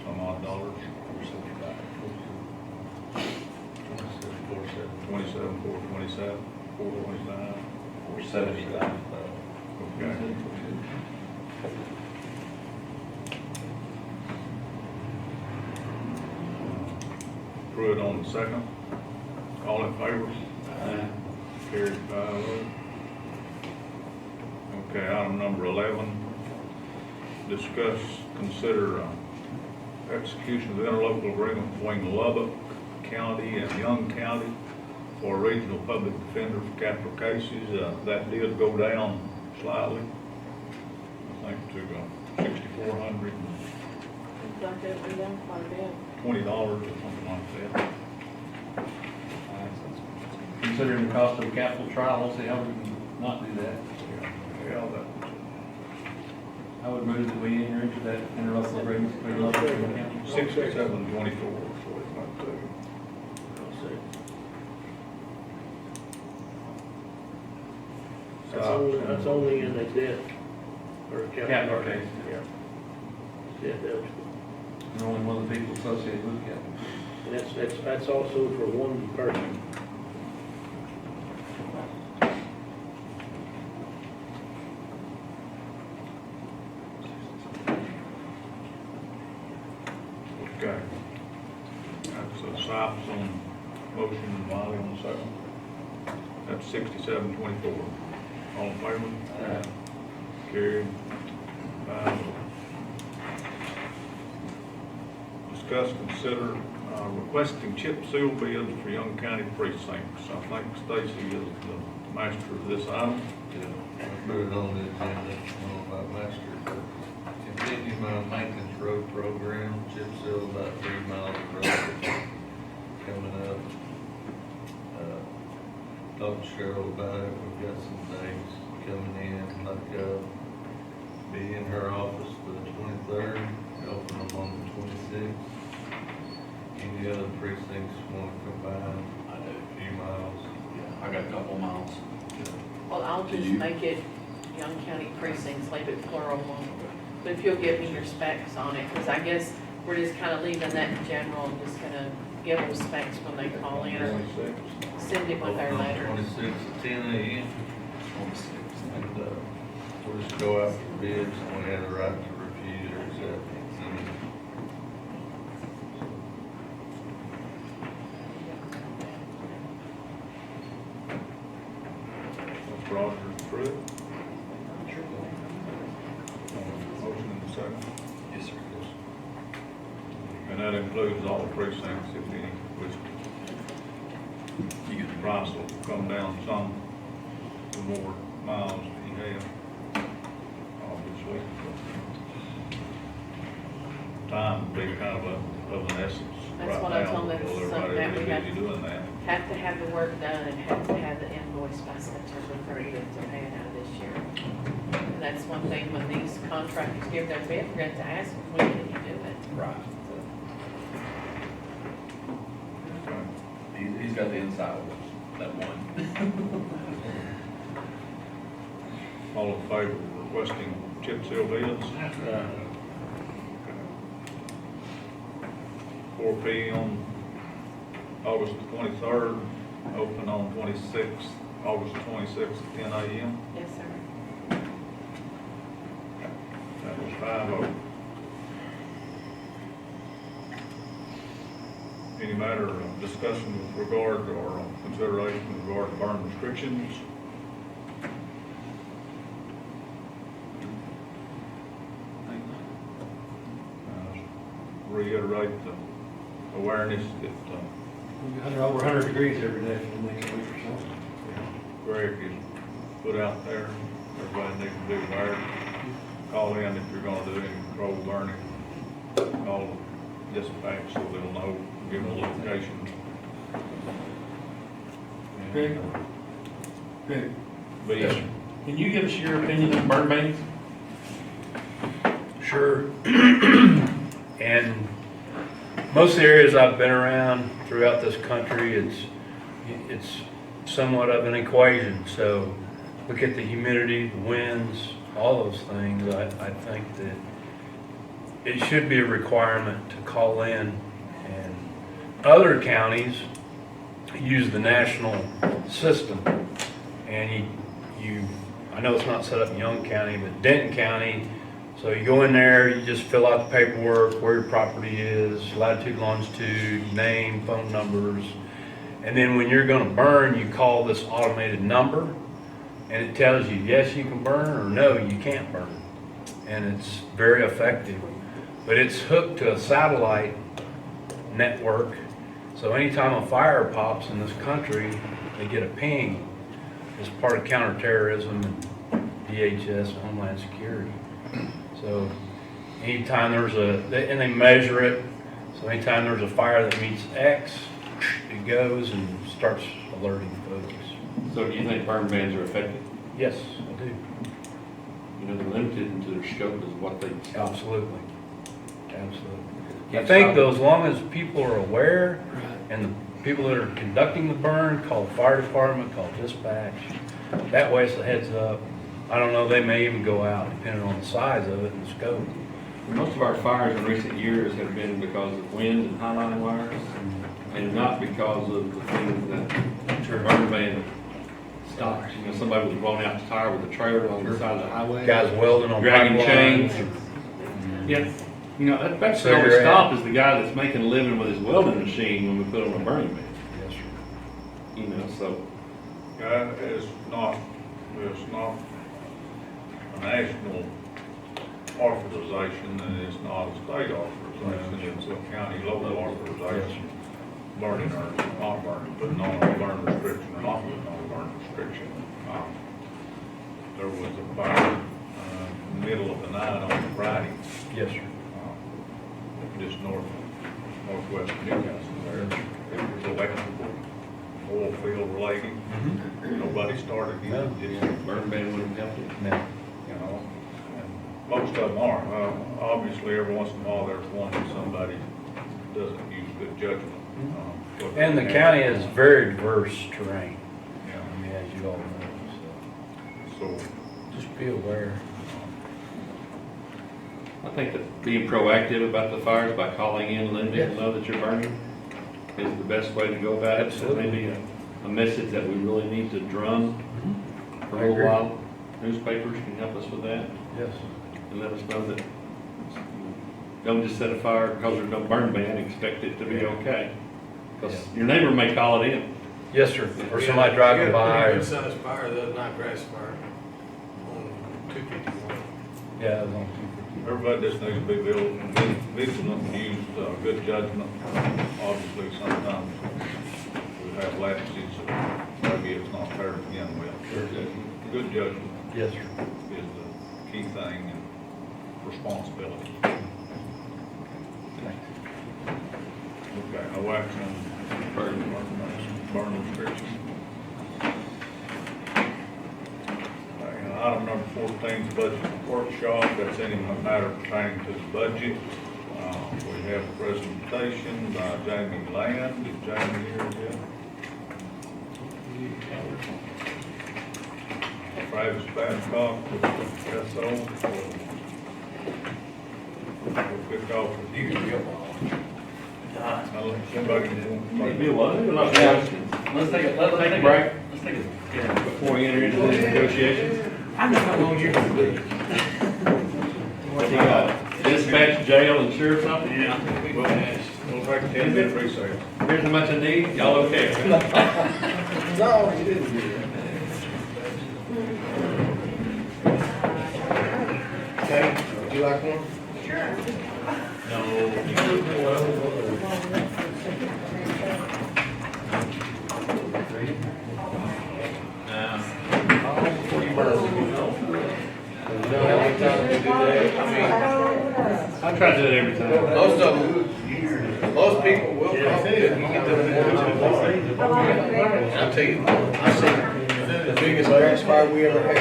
some odd dollars. 27, 427, 429. 479. Okay. Pruitt on the second. All in favor? Carried 5-0. Okay, item number 11. Discuss, consider execution of the interlocal agreement between Lubbock County and Young County for a regional public defender for capital cases. That did go down slightly, I think to $6,420 Seems like it went down quite a bit. or something like that. Considering the cost of a capital trial, let's see how we can not do that. Yeah, I would move that we enter into that interlocal agreement between Lubbock and Young County. that 6724 is what it went to. That's only in the debt or Capital case. Yeah. Debt eligible. And only one of the people associated with capital. And that's also for one person. Okay. That's Sipes on motion and Wiley on the second. That's 6724. All in favor? Carried. Discuss, consider requesting chip seal bids for Young County precincts. I think Stacy is the master of this item. Put it on the agenda, I don't know about master, but continue my maintenance road program, chip seal about 3 miles of road coming up. Talked to Cheryl about it, we've got some things coming in, like, be in her office the 23rd, open them on the 26th. Any other precincts want to come by? I do. A few miles. I got a couple miles. Well, I'll just make it Young County precincts, leave it plural. But if you'll give me your specs on it, because I guess we're just kind of leaving that in general, and just gonna give them specs when they call in, or send it with our letter. 26th at 10 a.m. And, we'll just go out for bids, and we have the right to refuse or accept. That's Roger Pruitt. Motion in the second. Yes, sir. And that includes all the precincts, if any, which the price will come down some, the more miles you have, obviously. Time would be kind of an essence That's right what I now, told them, because something that everybody's we have- busy doing that. Have to have the work done and have to have the invoice by September 30th to pay it out of this year. And that's one thing, when these contractors give their bid, we're going to ask them, when can you do it? Right. Okay. He's got the inside of that one. All in favor of requesting chip seal bids? 4 p.m. August the 23rd, open on 26th, August the 26th at 10 a.m. Yes, sir. That was 5-0. Any matter of discussion with regard or consideration with regard to burn restrictions? Reiterate the awareness that Over 100 degrees every day for the next week or so. Greg is put out there. Everybody needs to be aware. Call in if you're gonna do any controlled burning. Call dispatch so they'll know, give them a location. Greg? Greg, But yes, can you give us your opinion on burn bans? Sure. And most of the areas I've been around throughout this country, it's somewhat of an equation. So look at the humidity, the winds, all those things. I think that it should be a requirement to call in. And other counties use the national system. And I know it's not set up in Young County, but Denton County, so you go in there, you just fill out the paperwork, where your property is, latitude, longitude, name, phone numbers. And then when you're gonna burn, you call this automated number and it tells you, yes, you can burn, or no, you can't burn. And it's very effective. But it's hooked to a satellite network. So anytime a fire pops in this country, they get a ping as part of counterterrorism and DHS and Homeland Security. So anytime and they measure it, so anytime there's a fire that meets X, it goes and starts alerting folks. So do you think burn bans are effective? Yes, I do. You know, they're limited into their scope is what they. Absolutely. I think though, as long as people are aware and the people that are conducting the burn call the fire department, call dispatch, that way it's a heads up. I don't know, they may even go out depending on the size of it and the scope. Most of our fires in recent years have been because of wind and high-line wires, and not because of the things that burn ban stops. You know, somebody was blowing out the tire with a trailer along the side of the highway. Guys welding on dragging pipelines. chains. Yeah, you know, that's the So only you're stop is the guy that's making a living with his welding machine when we put on a burning ban. Yes, sir. You know, so. it's not a national authorization, and it's not a state authorization, it's a county local authorization. Burning or not burning, but no burn restriction or not no burn restriction. There was a fire in the middle of the night on Friday, Yes, sir. just northwest of Newcastle there. It was electrical, oil field related. Nobody started it, just Burn ban wouldn't help you. No. you know, and most of them are. Obviously, every once in a while, there's one that somebody doesn't use good judgment. And the county has very diverse terrain, Yeah, I mean, as you all know, so, so just be aware. I think that being proactive about the fires by calling in, letting people know that you're burning is the best way to go about it. So Absolutely. maybe a message that we really need to drum for I a little agree. while. Newspapers can help us with that Yes. and let us know that don't just set a fire because there's no burn ban, expect it to be okay. Because your neighbor may call it in. Yes, sir. Or somebody driving by. Good sized fire the other night, grass fire, on 251. Yeah, it was on everybody just needs to be vigilant, use good judgment. Obviously, sometimes we have lapses, maybe it's not fair to begin with. Good judgment Yes, sir. is the key thing, and responsibility. Okay, no action on burn restriction. Item number 14 is budget workshop. That's any matter pertaining to the budget. We have a presentation by Jamie Land. Is Jamie here yet? Travis Babcock with SO. We'll kick off with you. How Somebody Maybe it was. There's a lot of questions. Let's take a break. Let's take a, before we enter into these negotiations. I know how long you're gonna be. Dispatch, jail, and sheriff's office? Yeah. We'll take a 10-minute recess. Here's how much I need. Y'all okay? No, you didn't do that. Okay, would you like one? Before you burn. You know how many times we do that? I try to do it every time. Most of them, most people will come, you get them one, and I'll tell you, I seen the biggest grass fire we ever had.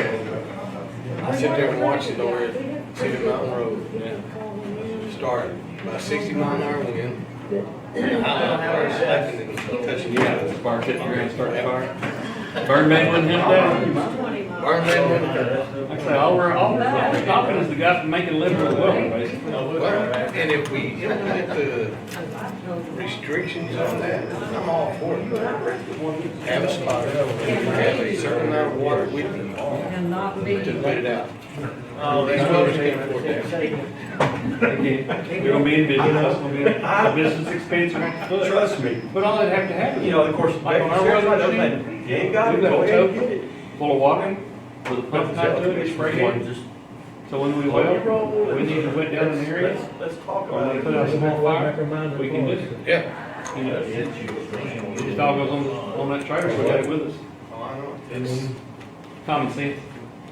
I sit there and watch it over at Cedar Mountain Road. Start about 60-mile-an-hour wind. Highline fire slapping and touching you. Yeah, spark hit the ground, start the fire. Burn man wouldn't hit down. Burn man wouldn't. Like I say, all we're stopping is the guy from making a living with welding, basically. Well, and if we implement the restrictions on that, I'm all for it. Have a spotter, have a certain amount of water with you to put it out. These welders can't afford that. We're gonna be in business, that's gonna be a business expense we're gonna have to put. Trust me. But all that have to happen. You know, of course, Like on our welding machine, you ain't got it, we've got go a ahead and get tote it. full of water with a pump tied to it, we spray it. So when we weld, we need to wet down an area, Let's talk or when we about put it. out a small fire, we can just, Yeah. you know, it just all goes on that trailer, so we got it with us. Oh, I know. It's, Common sense.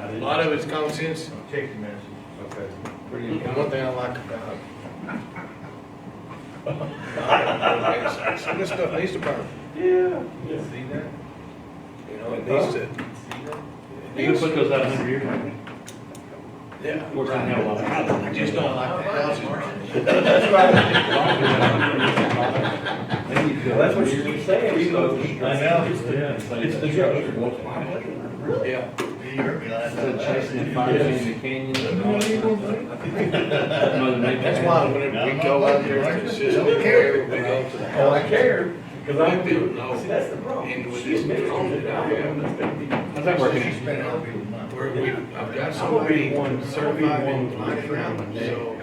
a lot of it's common sense. Check your message. Okay. And one thing I like about some of this stuff needs to burn. Yeah. You know, it needs to. You can put those out 100 years. Yeah. Of course, I have a lot of houses. I just don't like the houses. That's what you keep saying, so. I know. It's the joke. Yeah. Instead of chasing the fires in the canyons and all that. Mother Nature. That's why whenever we go out there consistently, wherever we go to the house. Oh, I care, because I Let them know. see, that's the problem. And with this drone that I have, How's that working? I've got so many certified in my ground, so.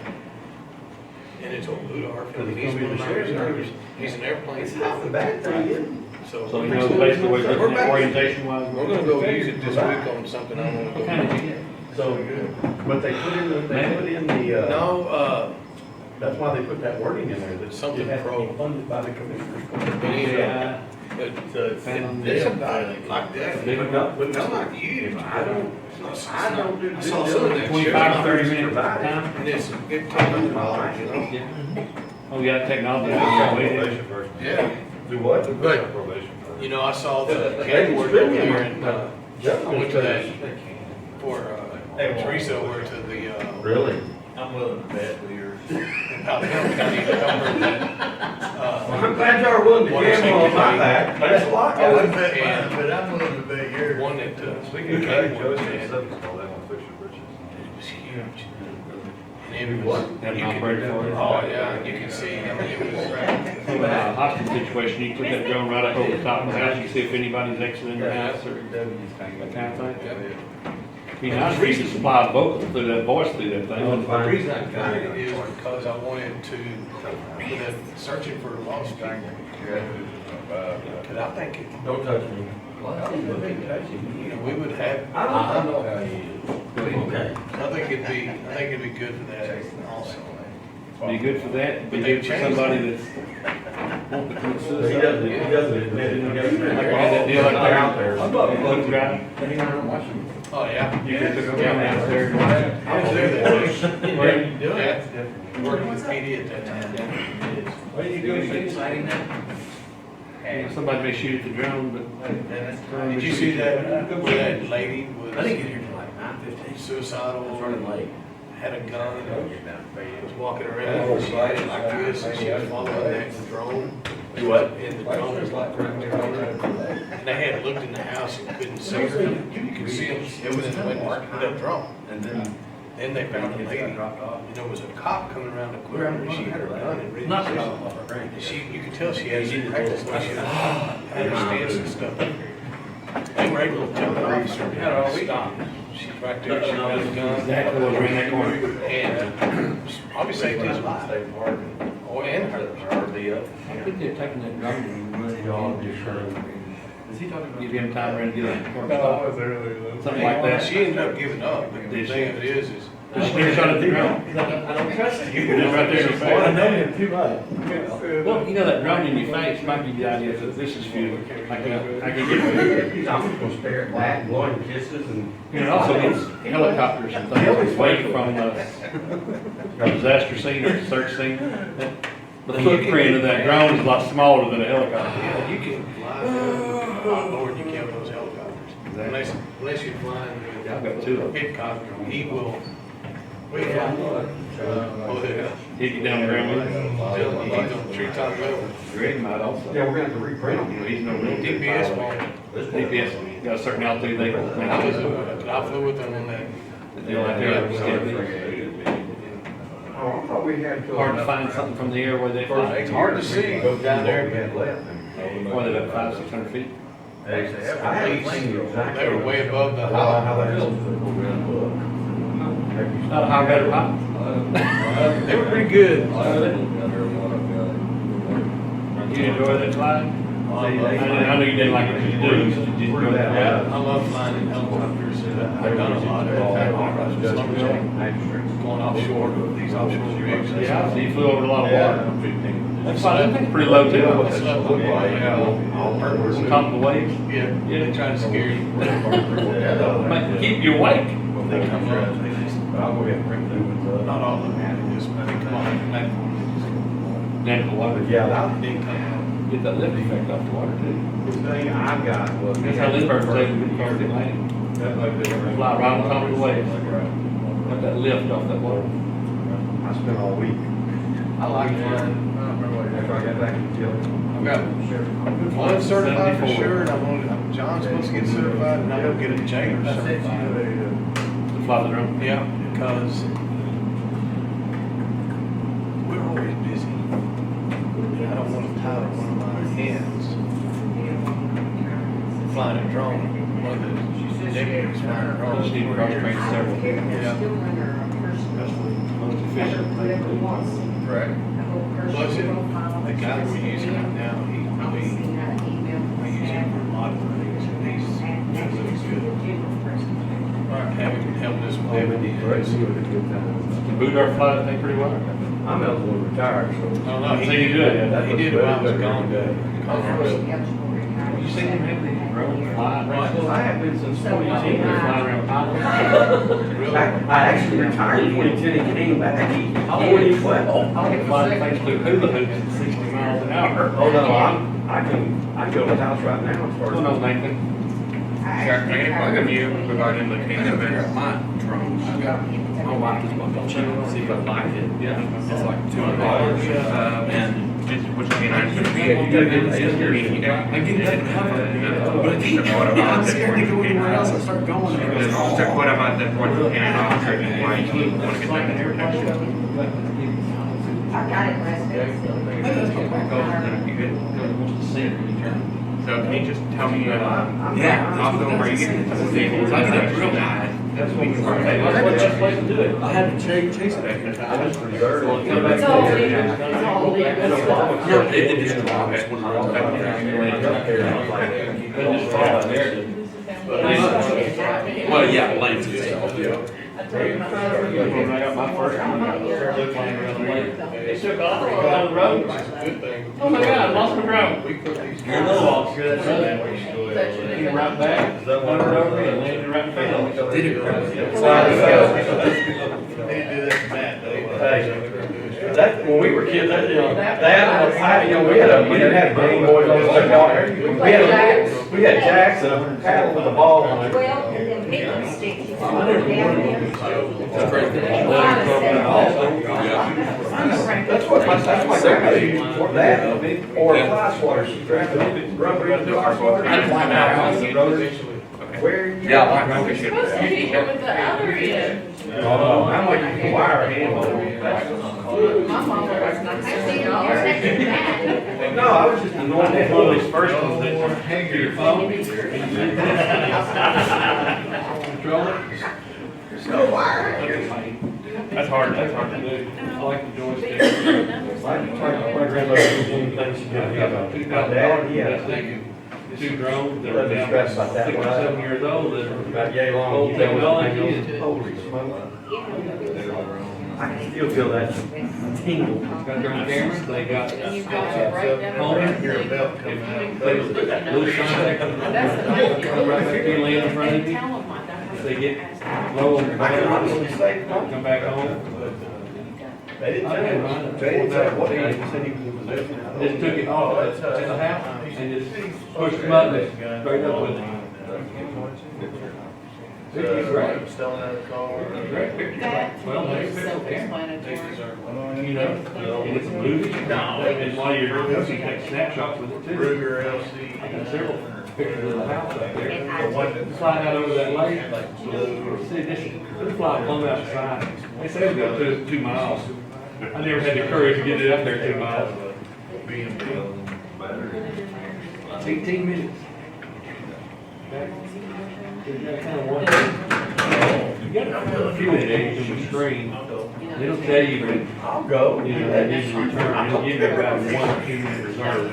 And it's old Ludar, and he's one of my reserves, he's an airplane Half the bad thing is. So he knows basically what he's looking at orientation wise. We're gonna go use it this week on something I wanna What kind go. did you get? So, but they put in the, No, that's why they put that wording in there, that Something it has to pro. be funded by the commissioners. Yeah. Found it's about like that. But no, It's not huge. I don't, I don't do. I saw some of that. 25 to 30 shit. minutes at a time. And it's $1,500, you know? Yeah. Oh, we got technology. Yeah. Yeah. Do what? But, you know, I saw the paperwork over there and, I went to that for, Teresa over to the, Really? I'm willing to bet with yours. About Hamilton County, over that, I'm glad y'all are willing to gamble on my back, that's a lot. I wouldn't bet mine, mine, but I'm willing to bet yours. one that, Speaking of came that, one Joe's that got had- something called that one, fix your britches. it was huge. And it was, Have you an could, operator for it. oh, yeah, you can see, I mean, it was, From a hostage situation, you put that drone right up over the top of the house, you see if anybody's exiting the house or that kind of thing. yeah. I mean, I was to supply the vocal through that voice through that thing. The reason I got it is because I wanted to, with that searching for a lost guy. Cause I think it, Don't touch me. you know, we would have, I know how you is. Okay. I think it'd be good for that also. Be good for that, be good for somebody that's wanting to commit He suicide. doesn't admit it, he doesn't admit Like it. I had that deal out there. Out there. Look, guy, Oh, yeah. you could took him down there and watch it. I was there that day. Yeah, working with PD at that time. What are you doing? Somebody may shoot at the drone, but. Did you see that, where that lady was I didn't get here till like 9:15. suicidal? I was running late. Had a gun and was walking around, and she had it like this, and she was following that drone. Do what? And the drone was like right there on her. And they had looked in the house and couldn't see her. You could see them, it was in the window with that drone. And then. Then they found the lady, and there was a cop coming around the corner, and she had her gun and ready Not to the shoot. You could tell she had some practice, like she had her stance and stuff. They were able to tell the officer, had her all stopped. She's right there, she had a gun. Exactly what was in that corner. And probably saved his life. Oh, and hers. I think they're taking that drone and running all this. Is he talking about? Give him time to get that. Something like that. She ended up giving up, but the thing of it is Just give a shot at the drone. I don't trust you. Just right there in the I face. know him too much. Well, you know that drone in your face might give you the idea that this is fuel. I can get it. I'm just gonna stare at that, blowing kisses and. You know, it also gets helicopters and things away from the disaster scene or search scene. The footprint of that drone is a lot smaller than a helicopter. yeah, you can fly a lot lower than you can with those helicopters. Unless you're flying Yeah, I've got with two of a them. helicopter, he will. Oh, yeah. Hit you down the ground with it. He's on treetop level. Greg might also. Yeah, we're gonna have to reprint You know, he's no real DPS ball. DPS, got a certain altitude they can make I flew with them on that. the deal out there. Oh, I thought we had. Hard to find something from the air where they fly. It's hard to see down there. Or they're about 500-600 feet. I haven't seen exactly. They were way above the How high. that is. Not a high better pilot. They were pretty good. You enjoy that flight? I know you didn't like what you do, so you didn't go that I route. love flying in helicopters. I've done a lot of going offshore, these offshore rigs. Yeah, so you flew over a lot of water. That's fine, that thing's pretty low too. All purpose. On top of the waves. Yeah, they try to scare you. Keep you awake. They come up, they just, not all of them, they just, they come on the platform. Down to the water. Yeah, that They come up. Get that lift effect off the water too. thing I got was. That's how this bird's able to get the landing. Fly right on top of the waves. Got that lift off that water. I spent all week. I like flying. After I got back to the field. I've got one certified for sure, and John's supposed to get certified, and I'm gonna get a jailer certified. To fly the drone. Yeah, because we're always busy. And I don't want to tie one of my hands flying a drone. One of the deputies flying a You drone. just need to cross train several. Yeah. That's the most efficient thing to do. Correct. Plus, the guy we're using right now, we use him for a lot of things, and he's really good. Having helped us with everything. The Boudar fly that thing pretty well. I'm eligible to retire, so. I don't know, So you do it, yeah. he did it while I was gone to conference. You seen him have these drones flying around? I have been since They're 2010. flying around Powell. Really? I actually retired in 2010 and came back in 2012. I want to fly the things through hula hoops at 60 miles an hour. Oh, no, I can go to the house right now as far Well, as. no, Nathan. Sheriff, can I get a plug of you regarding the Canaan event? My wife just bought the channel, see if I like it. Yeah. It's like $200. And just which canines would be? Yeah, you gotta get the ASC. I get that covered. But I'm scared to go anywhere else and start going. So what about the fourth canine officer and why you want to get that protection? I got it, So can you just tell me, also where you get the disabled? I get a drill guy. That's what we are. That's the best place to do it. I had to chase it. Come back. It's all legal. It's all legal. No, it is wrong. It's one of well, yeah, lanes itself, yeah. When I got my first one, I started flying around the lake. They took off on the road. Oh my God, I lost my drone. You're a little officer, that's it. Came right back, went over me and landed right in front of me. Did it? That, when we were kids, that, we didn't have Game Boys on the water. We had jacks and a paddle with a ball on it. Well, and then people sticks, you can put down That's what my grandmother used for that, or a fly swatter. She grabbed it, rubber into the fly swatter. Where? Yeah, Supposed to hit you with the other end. How much you can wire a handle? My mom was not I see you're taking that. No, I was just a normal, one of those first ones that hang to your phone. Control it? There's no wire in here. That's hard to do. I like the joystick. My grandmother was doing things she did. My dad, yeah. Two drones that Wasn't are now stressed about that 6 or one. 7 years old that are About yay long. old You know what technology. the thing is? Holy smoke. I can still feel that tingle. Got their own cameras, they got. And you've got to break down. Home. If they lose contact, come right back in, lay in front of you. Tell them I don't. If they get low on the I can honestly battery, say, come back home. they didn't say what they said he was in position. Just took it off to the house and just pushed the button straight up with it. It's great. Selling out of the car. Great picture. That Well, to me nice is picture. self-explanatory. You know, and it's a movie. And while you're doing this, you take snapshots with it too. Ruger I LC. got several pictures of the house up there. And I Slide out over that lake. See, this fly plumb outside. They say we go 2 miles. I never had the courage to get it up there 2 miles. 18 minutes. You gotta feel a few days in the screen. It'll tell you that, I'll go. you know, that needs to return. It'll give you about 1 or 2 minute reserve.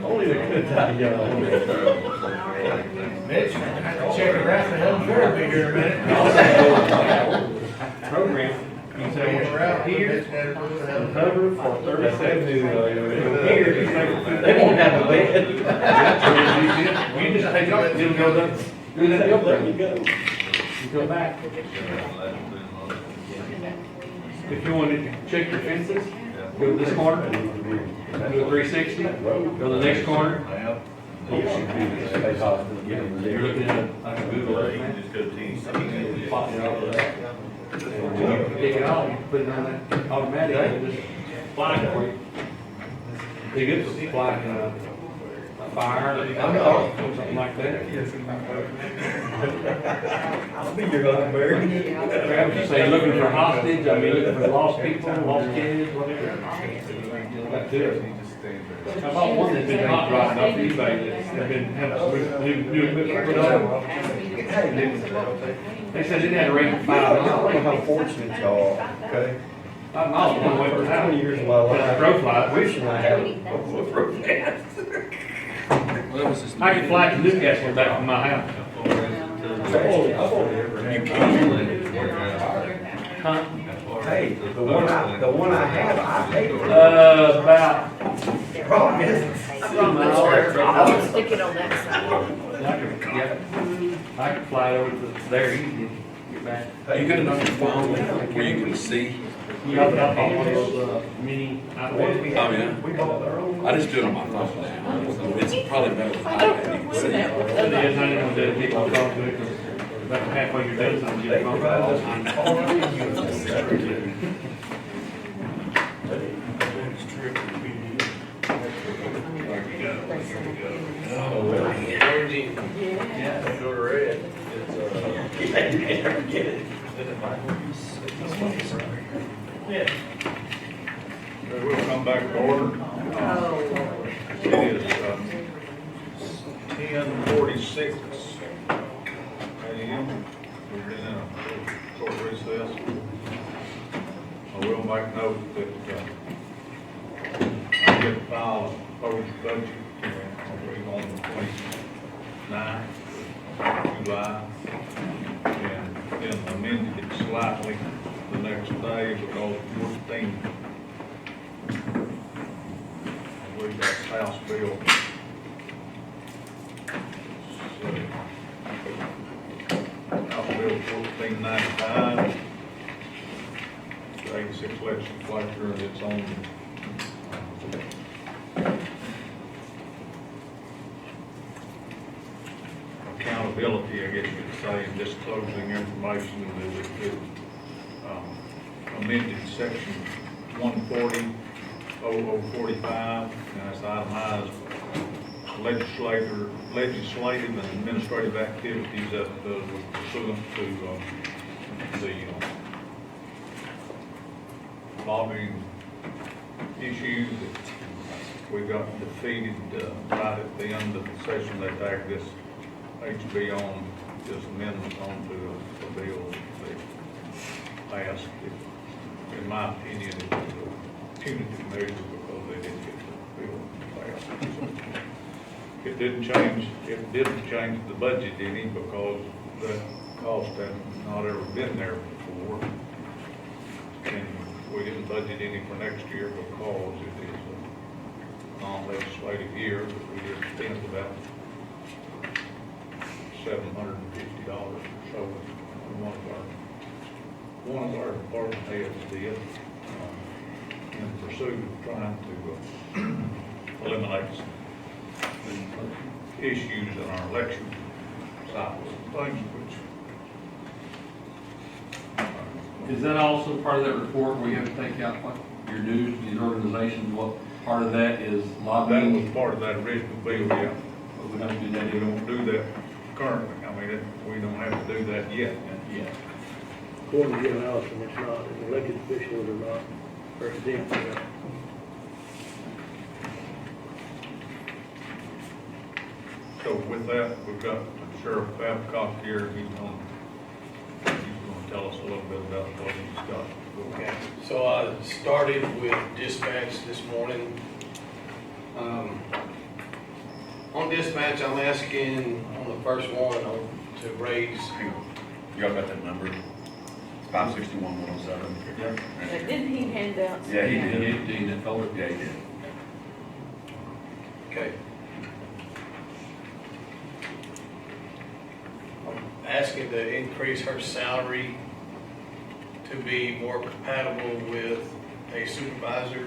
Only the good die young. Mitch, check it out, the hell, sure, be here in a minute. Program, you can say, here, cover for 37. Here, you say, They won't have a bed. you just take off, it'll go down, do that deal, There you go. you go back. If you want to check your fences, go to this corner, do a 360, go to the next corner. You're looking at like a Google Earth map. Plot it over there. And you take it off, you put it on that automatic, and just fly it for you. They get to fly a fire, or something like that. I'll be your huckleberry. Say looking for hostage, I mean, looking for lost people, lost kids, whatever. That too. I bought one that's been hot rodding off eBay that's been having some new equipment put on. They said it had a rate of 5 I don't know miles. how fortunate y'all are, okay? 5 miles one way per How hour. many years of my life? Crow fly. Wishing I had a bulletproof vest. I could fly to Newcastle back from my house. I've only ever had. Huh? Hey, the one I have, I paid for. About Problem is, 2 miles. Stick it on that side. I could fly over to there easy, get back. You got it on your phone where you can see? Yeah, but I bought one of those, mini iPads. Oh, yeah. I just do it on my phone now. It's probably better than iPad. You can see. It is, I didn't want to dedicate my phone to it, because about halfway you're done, something you get a phone call. Yeah. Go to red. you never get it. We'll come back to order. It is 10:46 a.m. We're in a short recess. I will make note that I get filed a proposed budget on the 29th of July. And then amended it slightly the next day because 14. We got House Bill. House Bill 1495. The 86 legislature, it's on accountability, I guess you could say, and disclosing information that it amended section 140. 0045, and it's itemized legislative and administrative activities that was pursuant to the lobbying issues that we got defeated right at the end of the session. They tagged this HB on, this amendment onto a bill that passed. In my opinion, it was a punitive measure because they didn't get the bill passed. It didn't change the budget any because that cost had not ever been there before. And we didn't budget any for next year because it is a non-legislative year, but we just spent about $750 or so. One of our department heads did in pursuit of trying to eliminate some issues in our election cycles and things which. Is that also part of that report where you have to take out like your dues to these organizations? What part of that is That lobbying? was part of that original bill, yeah. But we don't do that We anymore. don't do that currently. I mean, we don't have to do that yet. Yeah. According to Jim Allison, it's not, an elected officials are not, are exempt from that. So with that, we've got Sheriff Babcock here. He's going to tell us a little bit about what he's got. Okay, so I started with dispatch this morning. On dispatch, I'm asking on the first one to raise, You all got that number? 561,107. Yeah. Didn't he hand out? Yeah, he did. He did, folder. Yeah, he did. okay. I'm asking to increase her salary to be more compatible with a supervisor.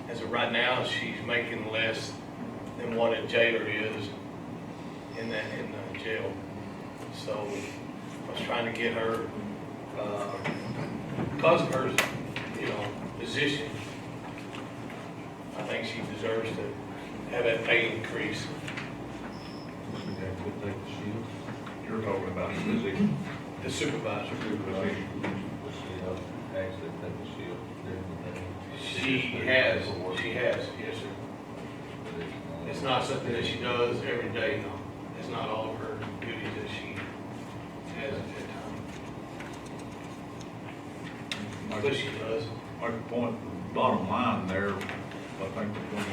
As of right now, she's making less than what a jailer is in the jail. So I was trying to get her, because of her, position, I think she deserves to have that pay increase. You're talking about his position. The supervisor. She has, yes, sir. It's not something that she does every day, no. It's not all of her duties that she has at that time. But she does. My point, bottom line there, I think we're going to,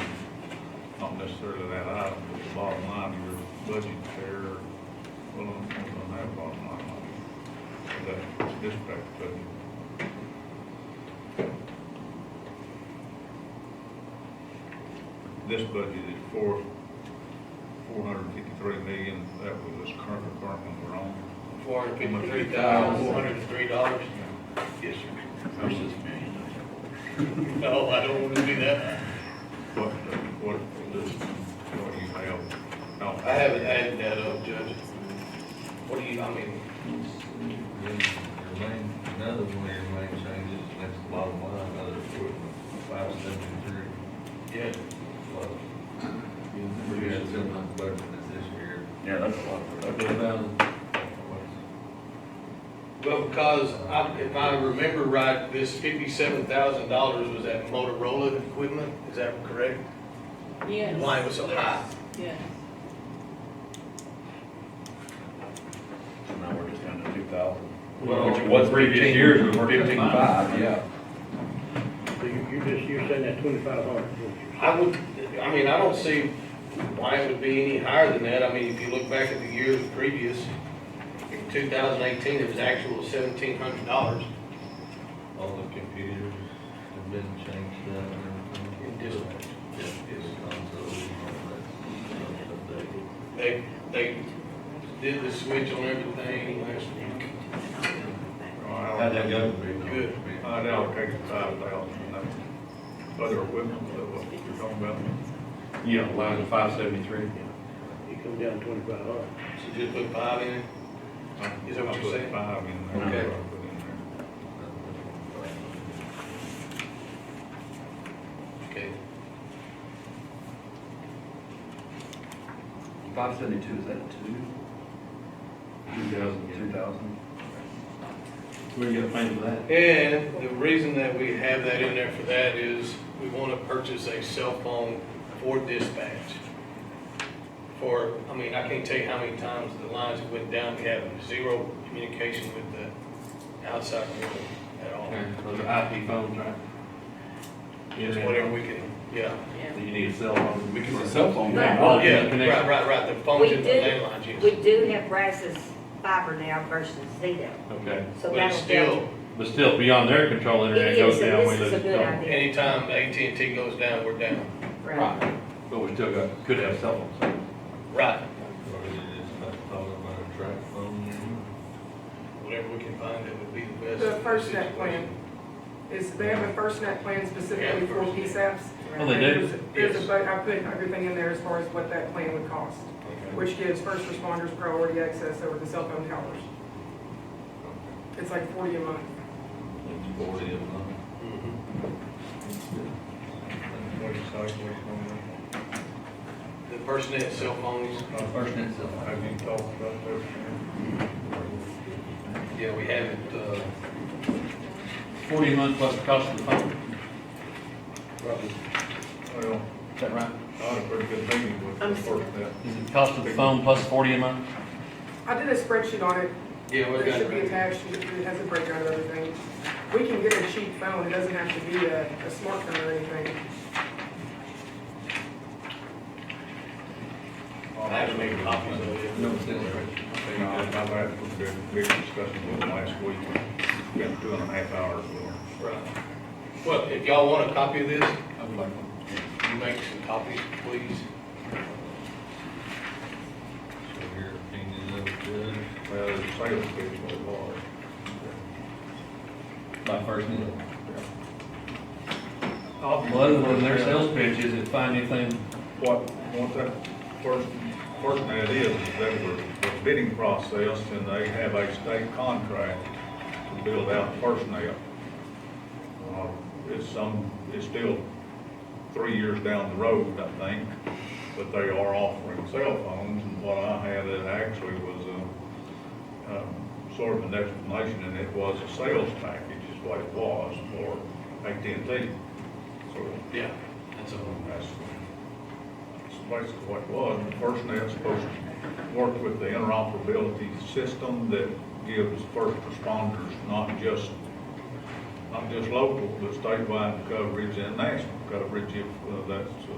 not necessarily that item, but the bottom line of your budget there, well, I'm going to have a bottom line on that dispatch budget. This budget is $453 million. That was this current one we're on. $453,403. Yes, sir. Versus No, I don't want to do that. what you have? No, I haven't added that up, Judge. What do you, I mean, Another one of your main changes, that's the bottom line, other equipment, 573. yeah, We had some budget this year. Yeah, that's a lot. well, because if I remember right, this $57,000 was that Motorola equipment, is that correct? Yes. Why it was so high? Yes. So now we're just down to 2,000. Well, Which it was previous years we were 15,500, yeah. So you're saying that 2,500. I don't see why it would be any higher than that. I mean, if you look back at the years previous, in 2018, it was actual $1,700 All the computers have been changed out and everything. in dispatch. Yes. Consoles, all that. They did the switch on everything last week. How'd that go? Good. I'd allocated 5,000 in that other equipment, that what you're talking about. Yeah, line of 573. You come down 2,500. So just put 5 in it? Is that what you're saying? I put 5 in there. Okay. I put in there. Okay. 572, is that a 2,000? Where do you get a plan for that? And the reason that we have that in there for that is we want to purchase a cell phone for dispatch. For, I mean, I can't tell you how many times the lines went down, we have zero communication with the outside world at all. Those are IP phones, right? Just whatever we can, yeah. Do you need a cell phone? Because a cell phone. Right. Oh, yeah, right, the phones We in the do- landlines, yes. We do have Brazos fiber now versus Zeta, Okay, so But it's that'll still, but still beyond their control, internet It goes is, and down, we this is lose a the good phone. idea. anytime AT&T goes down, we're down. Right. But we still could have cell phones. Right. Whatever we can find that would be the best. The FirstNet plan, they have a FirstNet plan specifically for PSAPs. Oh, they do? There's Yes. a, I put everything in there as far as what that plan would cost, which gives first responders priority access over the cell phone towers. It's like 40 a month. The FirstNet cell phones, First net cell phone. Have you talked about that? yeah, we have it, 40 a month plus the cost of the phone, Well, is that right? I had a pretty good meeting with the FirstNet. Is it the cost of the phone plus 40 a month? I did a spreadsheet on it. yeah, we It got should be it. attached, it has a breakdown of everything. We can get a cheap phone, it doesn't have to be a smartphone or anything. I haven't made copies of it. No, it's still there. I've had a big discussion with them last week, spent 2.5 hours with them. Right. Well, if y'all want a copy of this, I would like one. you make some copies, please. Well, the sales pitch was large. By first net. Well, other than their sales pitch, is it find anything? What that first net is they were the bidding process, and they have a state contract to build out FirstNet. It's still 3 years down the road, I think, but they are offering cell phones, and what I had, it actually was sort of an explanation, and it was a sales package is what it was for AT&T. So Yeah, that's all. that's basically what it was. The FirstNet's supposed to work with the interoperability system that gives first responders not just local, but statewide coverage and national coverage if that's the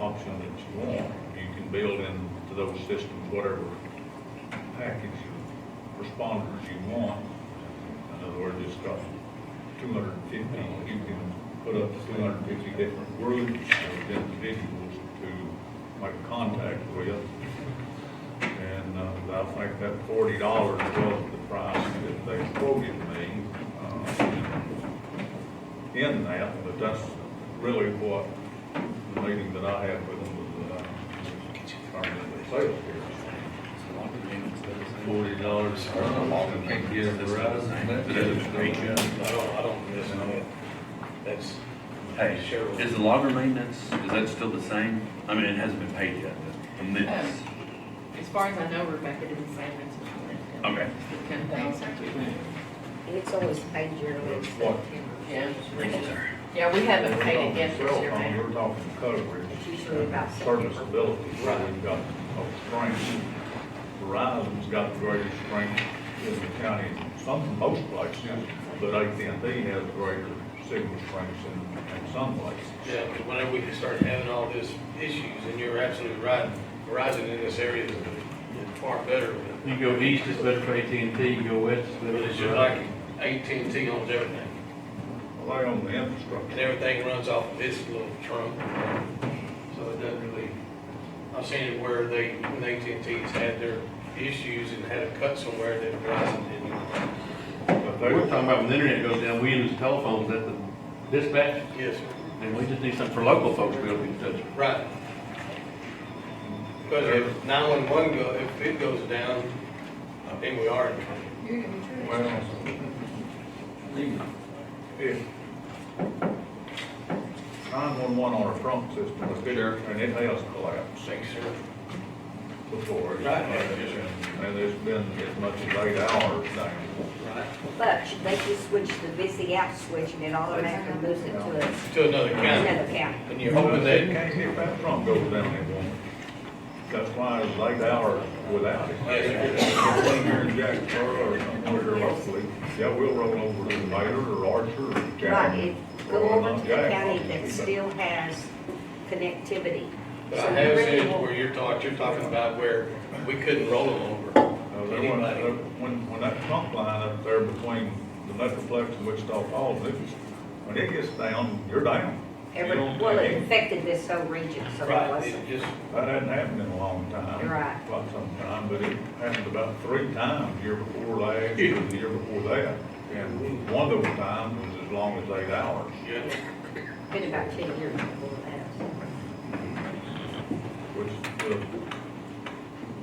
option that you want. You can build into those systems whatever package of responders you want. In other words, it's got 250, you can put up to 250 different groups of individuals to make contact with. And I think that $40 was the price that they quoted me in that, but that's really what the meeting that I had with them was the sales here. $40, can't get it I don't miss it. That's, Hey, Cheryl. is the logger maintenance, is that still the same? I mean, it hasn't been paid yet, but the minutes. As far as I know, Rebecca didn't say it's Okay. 10,000. It's always paid yearly. What? Yeah. Thank you, sir. Yeah, we haven't paid it yet this Cell year, phone, ma'am. we're talking coverage, It's usually about September. serviceability, where we've got strength. Verizon's got the greatest strength in the county, most places, but AT&T has greater signal strengths in some places. yeah, because whenever we start having all this issues, and you're absolutely right, Verizon in this area is far better. You go east, it's better for AT&T, you go west, it's But better it's for just like AT&T owns everything, Well, they own the infrastructure. and everything runs off of this little trunk. So it doesn't really, I've seen it where when AT&T's had their issues and had a cut somewhere that Verizon didn't. But they We're talking about when the internet goes down, we use telephones at the dispatch, Yes, sir. and we just need something for local folks to be able to touch. Right. Because if 911 if it goes down, then we are in trouble. Well, if 911 on a trunk system, and it has collapsed, Thanks, sir. before. Right. And it's been as much as 8 hours down. Right. But they can switch the busy out switch and it automatically moves it to To another county. another county. And you're hoping They that, can't get that trunk goes down in one. That's why it's 8 hours without it. Yes, If you're in Jacksboro or somewhere locally, yeah, we'll roll over to Baylor or Archer or Right, Jackson. it, go over to the county that still has connectivity. but So I you have really seen won't- where you're talking about where we couldn't roll them over. When that trunk line up there between the Metroplex and Wichita Falls, when it gets down, you're down. Well, it affected this whole region, so it Right, wasn't. it just, That hadn't happened in a long time. You're right. Quite some time, but it happened about 3 times, year before last, and the year before that. And one of those times was as long as 8 hours. yeah. Been about 10 years before that. Which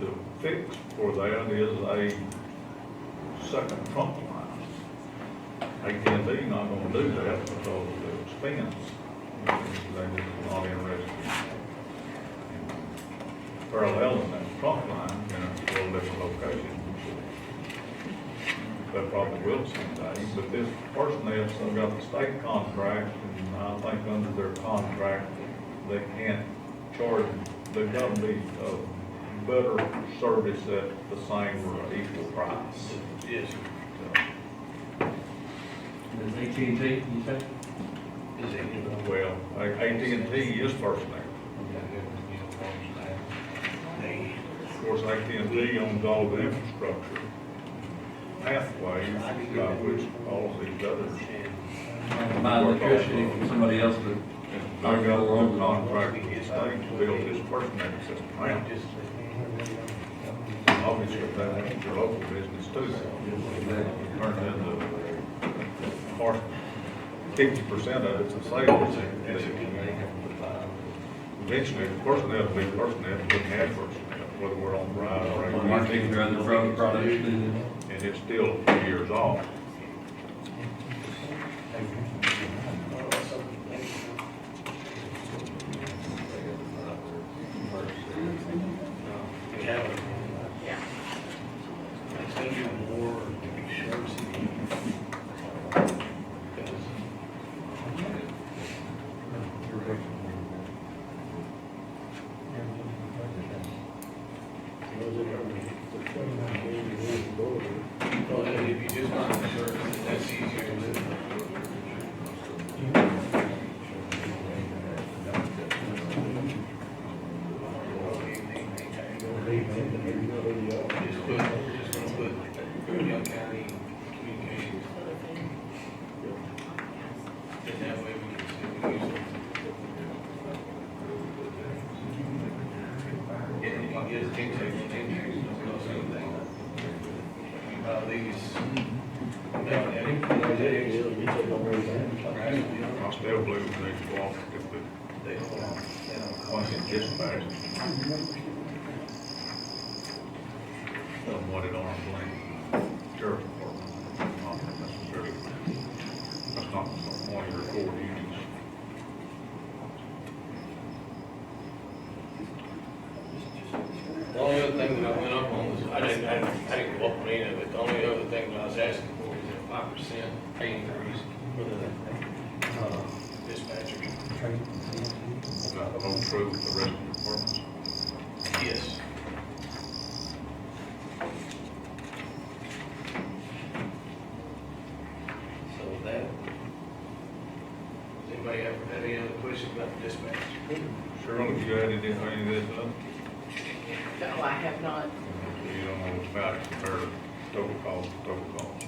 the fix for that is a second trunk line. AT&T not gonna do that because of the expense. They're just not interested. Paralleling that trunk line in a little different location. They probably will someday, but this person has still got the state contract, and I think under their contract, they can't charge, they've got to be a better service at the same or equal price. Yes. Is AT&T, you say? Is it? Well, AT&T is first name. Of course, AT&T owns all the infrastructure pathways by which all of these others. Buy electricity from somebody else, but They got their own contract with the state to build this FirstNet system out. Obviously, that ain't your local business too. Turn into, of course, 50% of it's a sales. Eventually, FirstNet will be FirstNet, we wouldn't have FirstNet, whether we're on Verizon or marketing or other products. and it's still years off. We have it. Yeah. It's gonna be more expensive. Well, if you just want the service, that's easier to do. Just gonna put Young County Communications. And that way we can still use it. Yeah, you can get a dictate on things, those sort of things. These. I still believe we need to go off if They don't, once it dispatched. Somewhat at arm's length, sheriff's department, not necessarily, that's not one of your core duties. The only other thing that I went up on was, I didn't go up on any of it, the only other thing that I was asking for is a 5% pay increase for the dispatchers. That will hold true with the rest of the departments. Yes. So that, does anybody have any other questions about the dispatch? Shirley, you added any of this up? No, I have not. You don't know about it compared to total cost.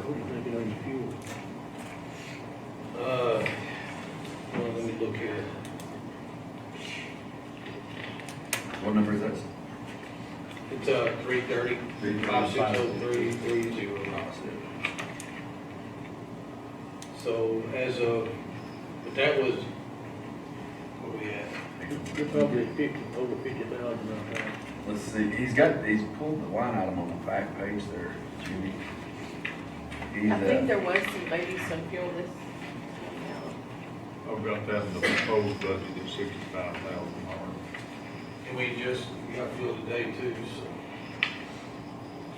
What do you think on your fuel? Well, let me look here. What number is that? It's, 330, 5603, So as of, but that was, what we had? You're probably at 50, over 50,000 right now. Let's see, he's pulled the line item on the back page there, Judy. He's, I think there was maybe some fuel this. I've got that in the proposed budget at $65,000. And we just got fuel today too, so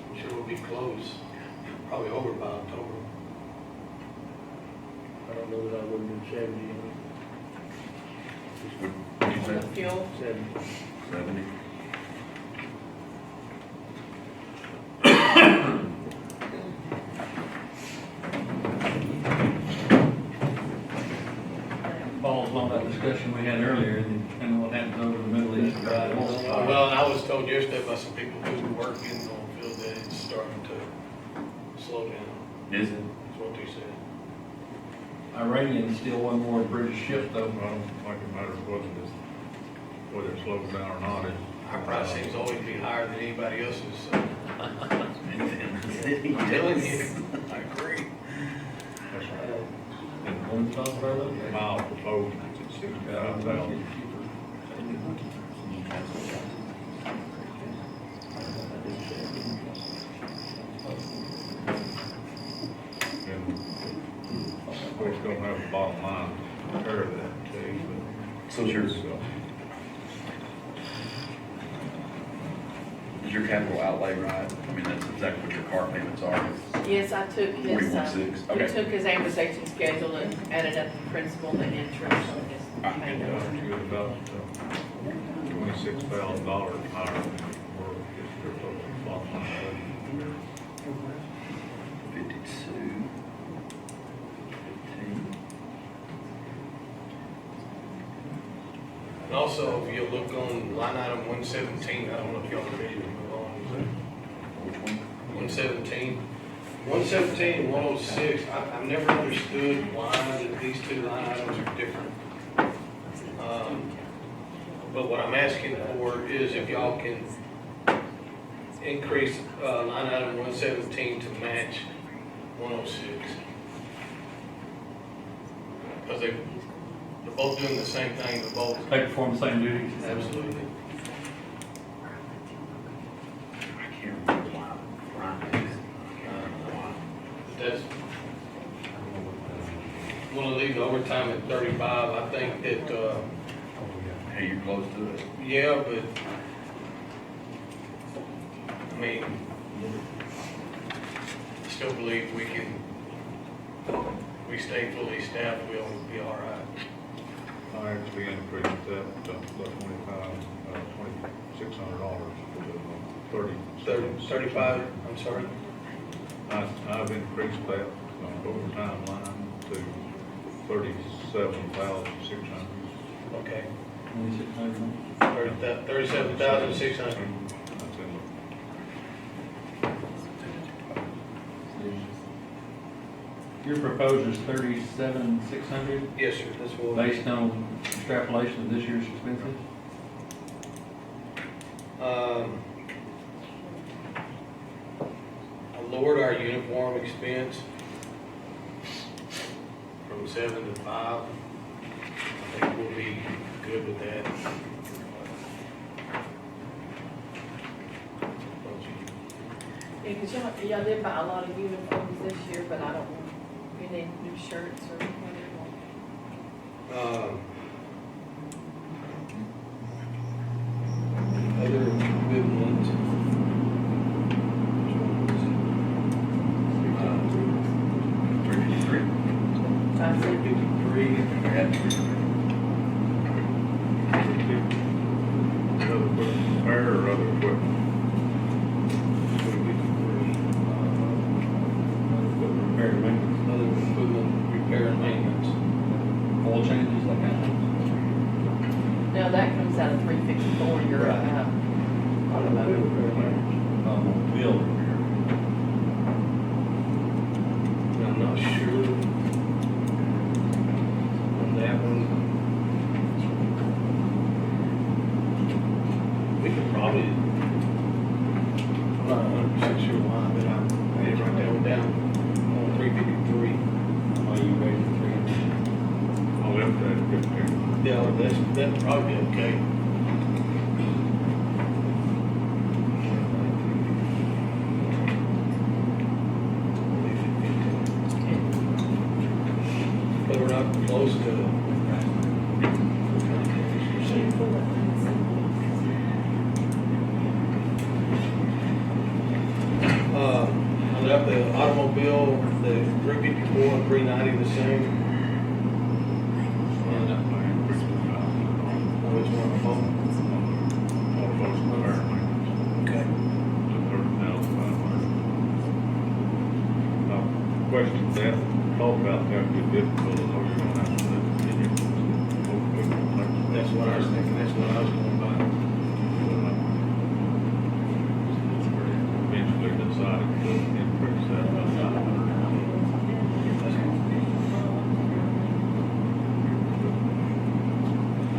I'm sure we'll be close, probably over by October. I don't know that I wouldn't do 70, what you said? Fuel. 70. 70. Falls on that discussion we had earlier, and what happens over the Middle East. Well, and I was told yesterday by some people who were working on the field that it's starting to slow down, Is it? is what they said. Iranian still one more British ship though. I don't think it matters whether it slows down or not. Our price seems to always be higher than anybody else's, so. I'm telling you. I agree. That's right. And one stop further. Mile proposed, it's at 65,000. And of course, gonna have a bottom line to compare that to, So is yours, is your capital outlay right? I mean, that's exactly what your car payments are. Yes, I took his, 41.6, okay. we took his amortization schedule and added up the principal and interest on his payment. but you're about $26,000 higher than where your total bottom line. 52. 15. And also, if you look on line item 117, I don't know if y'all are ready to move on. Which one? 117. 117 and 106, I've never understood why these two line items are different. But what I'm asking for is if y'all can increase line item 117 to match 106. Because they're both doing the same thing, they're both. They perform the same duties. Absolutely. I can't remember why. That's, want to leave the overtime at 35, I think that, Hey, you're close to it. yeah, but, I mean, I still believe we stay fully staffed, we'll be all right. I actually increased that, $2,600 to 35, I'm sorry. I've increased that overtime line to 37,600. Okay. 2600. 37,600. That's in Your proposal is 37,600 Yes, sir, that's what. based on extrapolation of this year's expenses? I lowered our uniform expense from 7 to 5. I think we'll be good with that. Yeah, because y'all did buy a lot of uniforms this year, but I don't, you need new shirts or whatever. Other equipment. 353. I said, 53. Other equipment repair or other equipment? Repair and maintenance, Other equipment repair and maintenance. oil changes, that kind of thing. no, that comes out of 354, you're Right. right. Bill repair. probably, I'm not 100% sure why, but I had it right there, down on 353. Why you raising 300? I'll lift that, get there. Yeah, that'd probably be okay. But we're not close to. I left the automobile, the 354 and 390 the same. And, which one of them? Okay. Question that, talk about that, be difficult, or you're gonna have to continue. That's what I was thinking, that's what I was going by. Eventually decided to increase that by 500.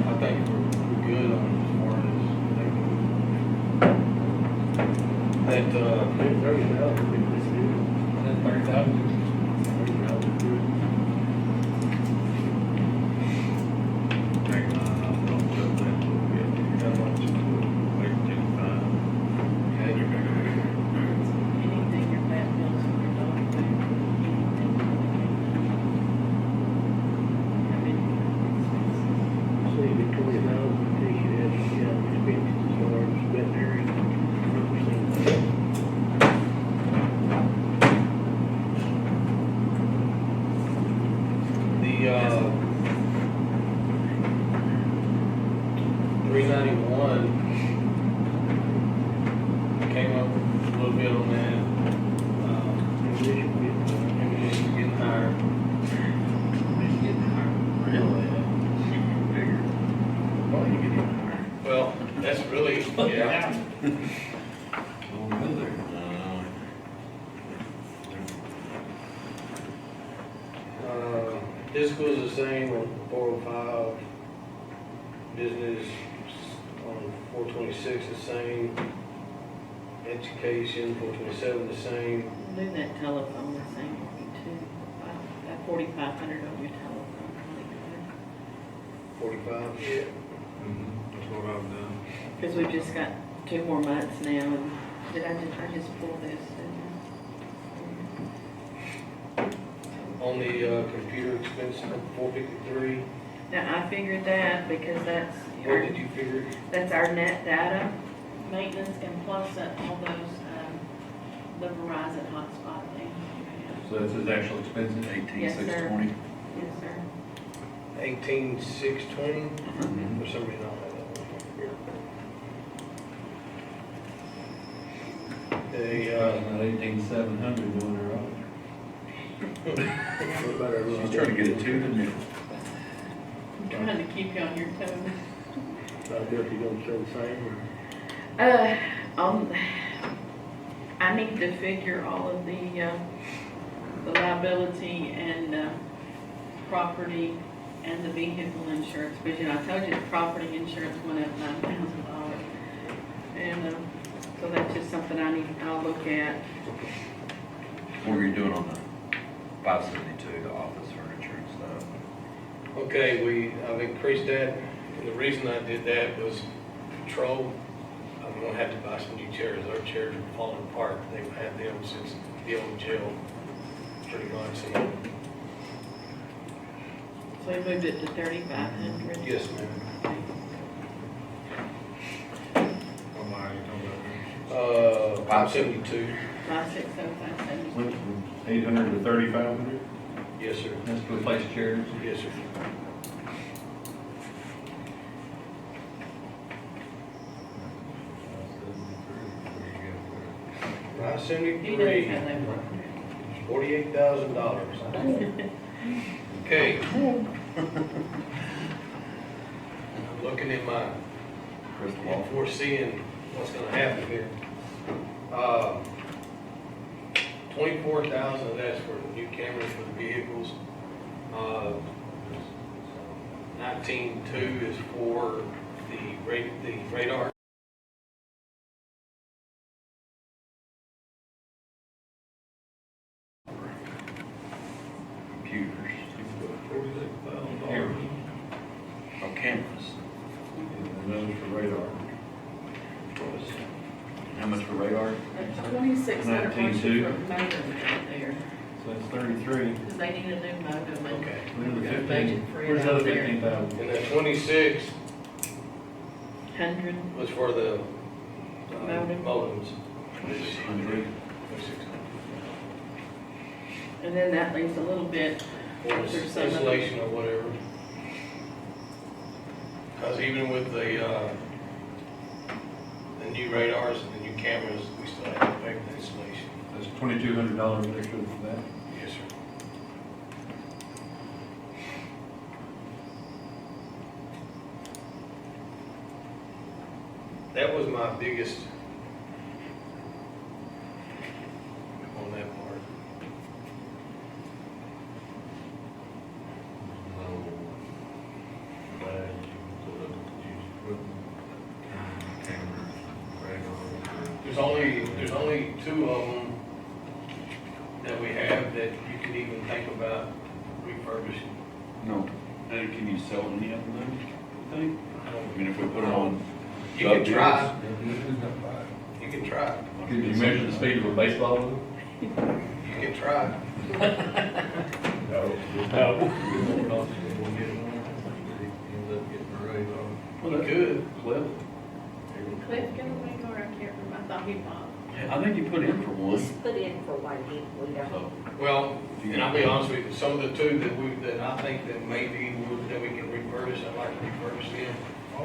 I think we're good on as far as, that, 30,000. That 30,000. Anything your bad bills for your dog food. How many expenses? Say Victoria Mountain, take it as, expenses as far as veterinary, 100%. the, 391 came up a little bit on that. Ammunition getting higher. Really? Bigger. Why are you getting higher? Well, that's really, yeah. Don't go there. Physical is the same on 405. Business on 426 the same. Education, 427 the same. Do that telephone the same too. That 4,500 on your telephone. 45, yeah. That's what I've done. Because we've just got 2 more months now, and I just pulled this, didn't On the computer expense, 453. Now, I figured that because that's, What did you figure? that's our net data maintenance and plus all those, the Verizon hotspot thing. So that's his actual expenses? 18,620. Yes, sir. 18,620. For some reason, I don't have that one here. Not 18,700 doing it right. She's trying to get it to the middle. I'm trying to keep you on your toes. I guess you're gonna say the same, I need to figure all of the liability and, property and the vehicle insurance, because, I told you the property insurance went up $9,000. And, so that's just something I'll look at. What were you doing on the 572, the office furniture and stuff? Okay, I've increased that, and the reason I did that was patrol. I'm gonna have to buy some new chairs. Our chairs are falling apart. They've had them since the old jail, pretty much. And, So we moved it to 3,500. yes, ma'am. 572. 560,570. Went from 800 to 3,500? Yes, sir. That's to replace chairs? Yes, sir. He does have 573, that one. $48,000. Okay. I'm looking in my, Crystal and ball. foreseeing what's gonna happen here. 24,000 of that's for the new cameras for the vehicles. 19.2 is for the radar much for radar? How much for radar? 2,600 19.2. for modem right there, So it's 33. because they need a new modem and Okay. Where's the we're gonna 15? budget for Where's it the out other there. 15,000? And the 26 100 was for the Modem. modems. 100. and then that leaves a little bit, For There's some of- installation or whatever. Because even with the new radars and the new cameras, we still have to pay for the installation. That's $2,200 extra for that. Yes, sir. That was my biggest on that part. There's only two of them that we have that you could even think about refurbishing. No. Can you sell any of them, you think? I mean, if we put it on. You can try. You can try. Could you measure the speed of a baseball with them? You can try. Well, You could. Well, Cliff Gilligan, or I can't remember, I thought he bought. I think you put in for one. He's put in for one, we don't. So, Well, and I'll be honest with you, some of the two that I think that maybe that we can refurbish, I'd like to refurbish them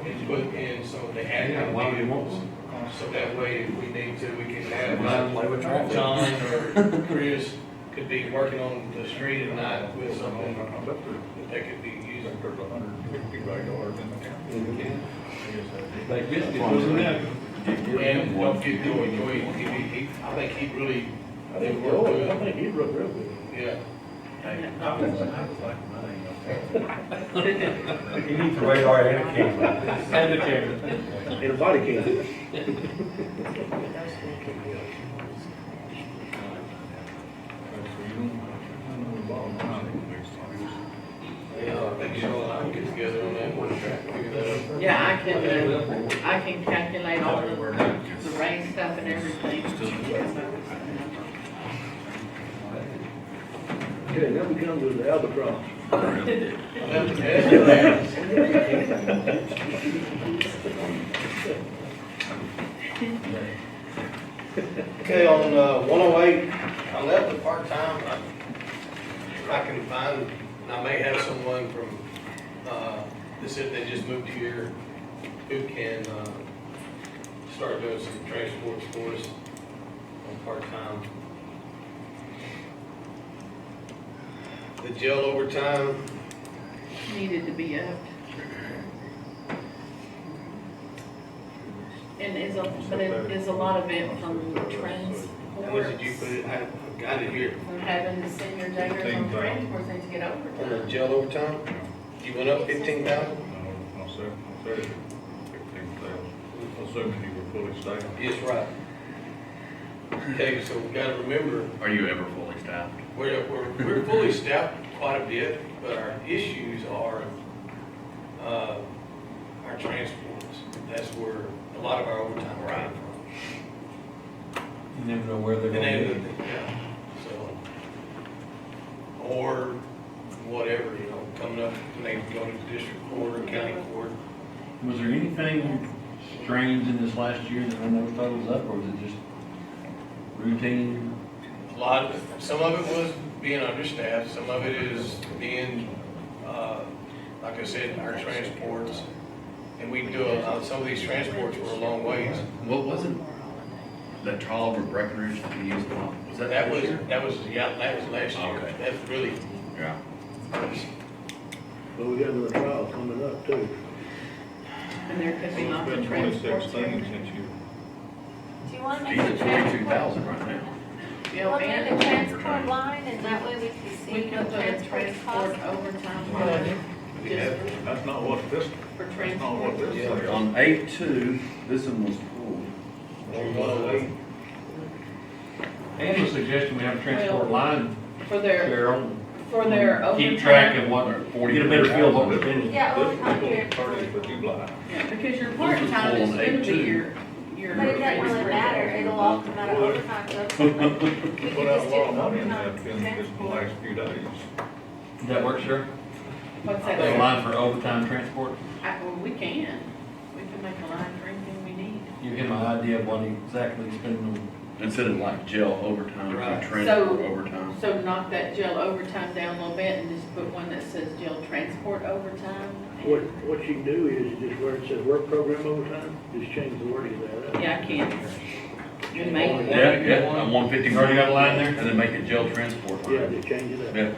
and put in some of the admin vehicles. So that way, if we need to, we can have John or Chris could be working on the street at night with something that they could be using. There's 150 radars in the county. Like biscuit, wasn't that? And don't get Joey, I think he really, I think, Joey, I think he'd look real good. yeah. He needs a radar and a camera. And the camera. And a body cam. Yeah, I think Cheryl and I can get together on that one, figure that out. Yeah, I can calculate all the rain stuff and everything. Okay, now we come to the albatross. Okay, on 108, I left the part-time. If I can find, I may have someone from, that said they just moved here, who can start doing some transports for us on part-time. The jail overtime, Needed to be upped. And is a lot of it from how much transport, did you put it, I got it here. from having the senior jailers on transport, they to get On the overtime. jail overtime, you went up 15,000? No, I said 15,000. Assuming you were fully staffed. Yes, right. Okay, so we gotta remember, Are you ever fully staffed? we're fully staffed quite a bit, but our issues are, our transports. That's where a lot of our overtime came from. You never know where they're And going to then, be. yeah, so, or whatever, you know, coming up, when they go to district court or county court. Was there anything strange in this last year that when those totals up, or was it just routine? A lot, some of it was being understaffed, some of it is being, like I said, our transports. And we do, some of these transports were a long ways. What wasn't that trial over Breckenridge that we used? Was that That this was, year? that was last year. Okay. That's really, Yeah. But we got another trial coming up too. And there could be It's lots been of transports 2016 here. since you. Do you want to He's make at the transport? 22,000 right now. Yeah, Look at and the transport line, and that way we can we see could what put a transport transport costs. overtime line, just That's not what this, for that's not what transport. this is. On 8-2, this one was pulled. on 108. And a suggestion, we have a transport line For their there on. For their keep track overtime. of what, get a better feel of what we're spending. Yeah, This overtime is transport. 30th of July. Yeah, because your part-time is gonna be your. But it doesn't really matter, it'll all come out of overtime, so we can Put out just a do lot of money in overtime that in just the transport. last few days. Does that work, sir? What's A that? line for overtime transport? Well, we can make a line for anything we need. You get my idea of what exactly he's spending on. Instead of like jail overtime, Right. transport overtime. So knock that jail overtime down a little bit and just put one that says jail transport overtime. What you can do is just where it says work program overtime, just change the wording of that. Yeah, I can. You make Yeah, on 150. Already got a line there? And then make it jail transport. Yeah, just change it up. Yeah,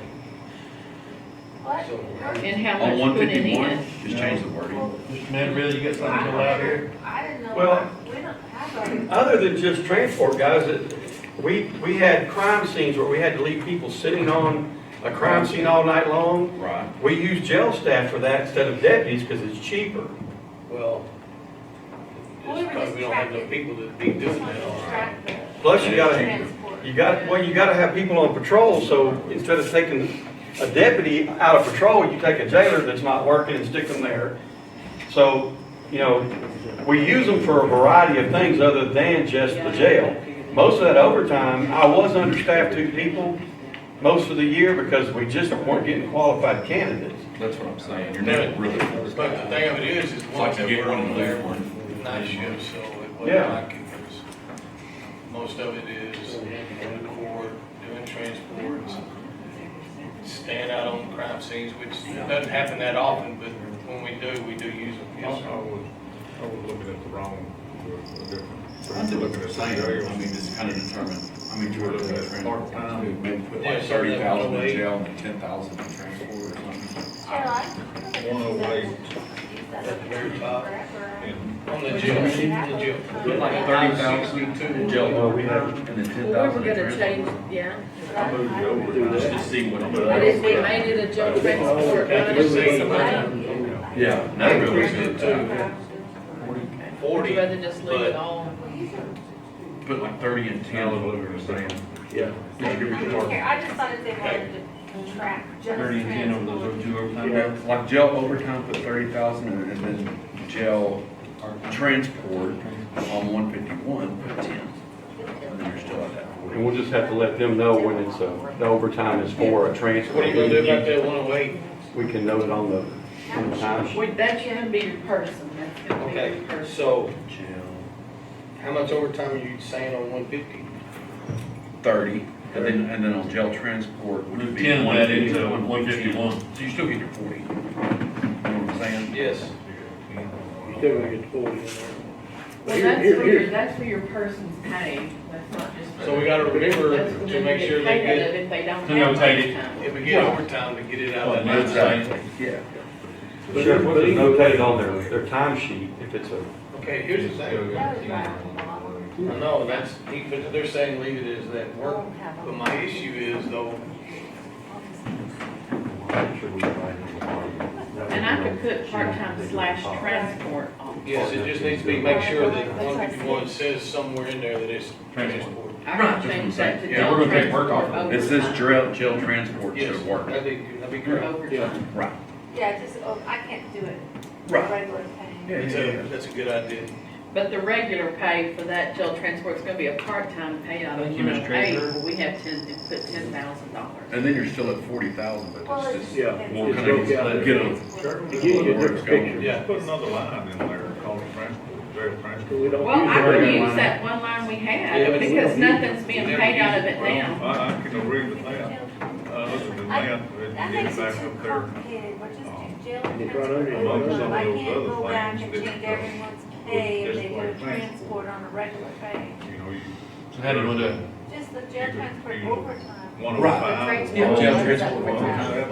What? And how on much put it 151, in. just change the wording. Mr. Manville, you got something to fill out here? I didn't know, Well- we don't have a. Other than just transport, guys, we had crime scenes where we had to leave people sitting on a crime scene all night long. Right. We use jail staff for that instead of deputies because it's cheaper. Well, Well, we it's were because just we don't have no tracking. people that be doing that all right. Track the Plus, you gotta, transport. well, you gotta have people on patrol, so instead of taking a deputy out of patrol, you take a jailer that's not working and stick them there. So, you know, we use them for a variety of things other than just the jail. Most of that overtime, I was understaffed 2 people most of the year because we just weren't getting qualified candidates. That's what I'm saying. You're never really. But the thing of it is It's one like that you get we're one on and there lose one. night shift, so it Yeah. wasn't like it was, most of it is in the court, doing transports, stand out on crime scenes, which doesn't happen that often, but when we do use them. Yes, sir. I was looking at the wrong, different. I do Looking at the the same, I jail. mean, it's kind of determined, I mean, We're you're looking looking at at part-time. maybe put Yeah, like so 30,000 in 108. jail and 10,000 in transport or something. 108 At the very top, in on the jail, the jail. Put like 30,000 in jail overtime and then Well, we 10,000 were in gonna change, transport. yeah. I moved it over. Just to see what. But if we made it a jail transport, budget with some money, Yeah, I that increased really it to would 40, you rather just leave it but all? put like 30 and 10 is what we were saying. Yeah. I don't care, I just thought if they wanted to track just 30 and 10 on those transport. 2 overtime Yeah. days? Like jail overtime, put 30,000 and then jail transport on 151, put 10. And then you're still at that 40. And we'll just have to let them know when it's, the overtime is for a transport. what are you gonna do about that 108? We can note it on the time sheet. Wait, that's gonna be your person, that's gonna be Okay, your person. so Jail, how much overtime are you saying on 150? 30, and then on jail transport, which would be 10 of that into 151. 151. So you still get your 40. You know what I'm saying? Yes. You still gonna get 40 in there. Well, that's for your person's pay, that's not just for. So we gotta remember That's for to them make get sure they paid out get- of If they don't To have notate it. overtime. If we get overtime, to get it out of that. Well, line. Exactly, yeah. But it's notated on their time sheet if it's a. Okay, here's the thing. I know, that's, but they're saying leave it as that work, but my issue is though, And I could put part-time / transport on. yes, it just needs to be, make sure that 151 says somewhere in there that it's transport. I can change that to Yeah, jail we're gonna take work transport off It says overtime. jail transport Yes, should work. that'd be great. Overtime. Right. Yeah, just, I can't do it Right. regular pay. That's a good idea. But the regular pay for that jail transport is gonna be a part-time pay out of Thank you, Ms. 108, Treasurer. where we have put $10,000. And then you're still at 40,000, Well, but it's it's just. Yeah. We'll It's kind of broke out. get them. It gives you a different picture. Yeah. Put another line in there, call it transport, jail transport. We don't Well, use I it would very use much. that one line we Yeah, had, but because nothing's being paid out of it now. I can agree with that. Other than that, That it get makes it back it too up there. complicated, we're just do jail And it's right under it. transport. Among some of I those can't other go back things and that, change everyone's pay if just they like do transport on a regular pay. You know, you. So how do you want to do it? Just the jail transport overtime. 105. Yeah, jail Overtime. transport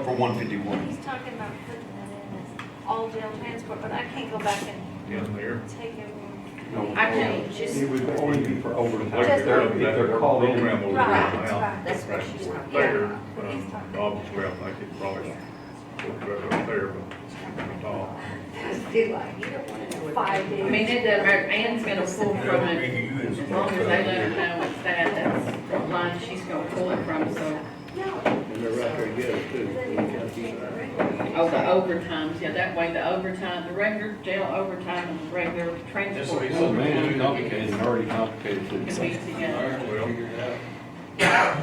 for 151. He's talking about putting it in as all jail transport, but I can't go back and In there. take everyone. I can just, It would only be for overtime. Just- If they're called in. Program over Right, there that's now. right, that's what she's talking There, about. but He's talking obviously I think it probably look better up there, but top. Do like, you don't want to do 5 days. I mean, it doesn't matter, Ann's gonna pull from it, as long as they let her know it's that's the line she's gonna pull it from, so. No. And they're right there together too. overtimes, yeah, that way the overtime, the regular jail overtime and the regular transport. Just Oh, man, it's complicated, it's already complicated. Can be together. Well,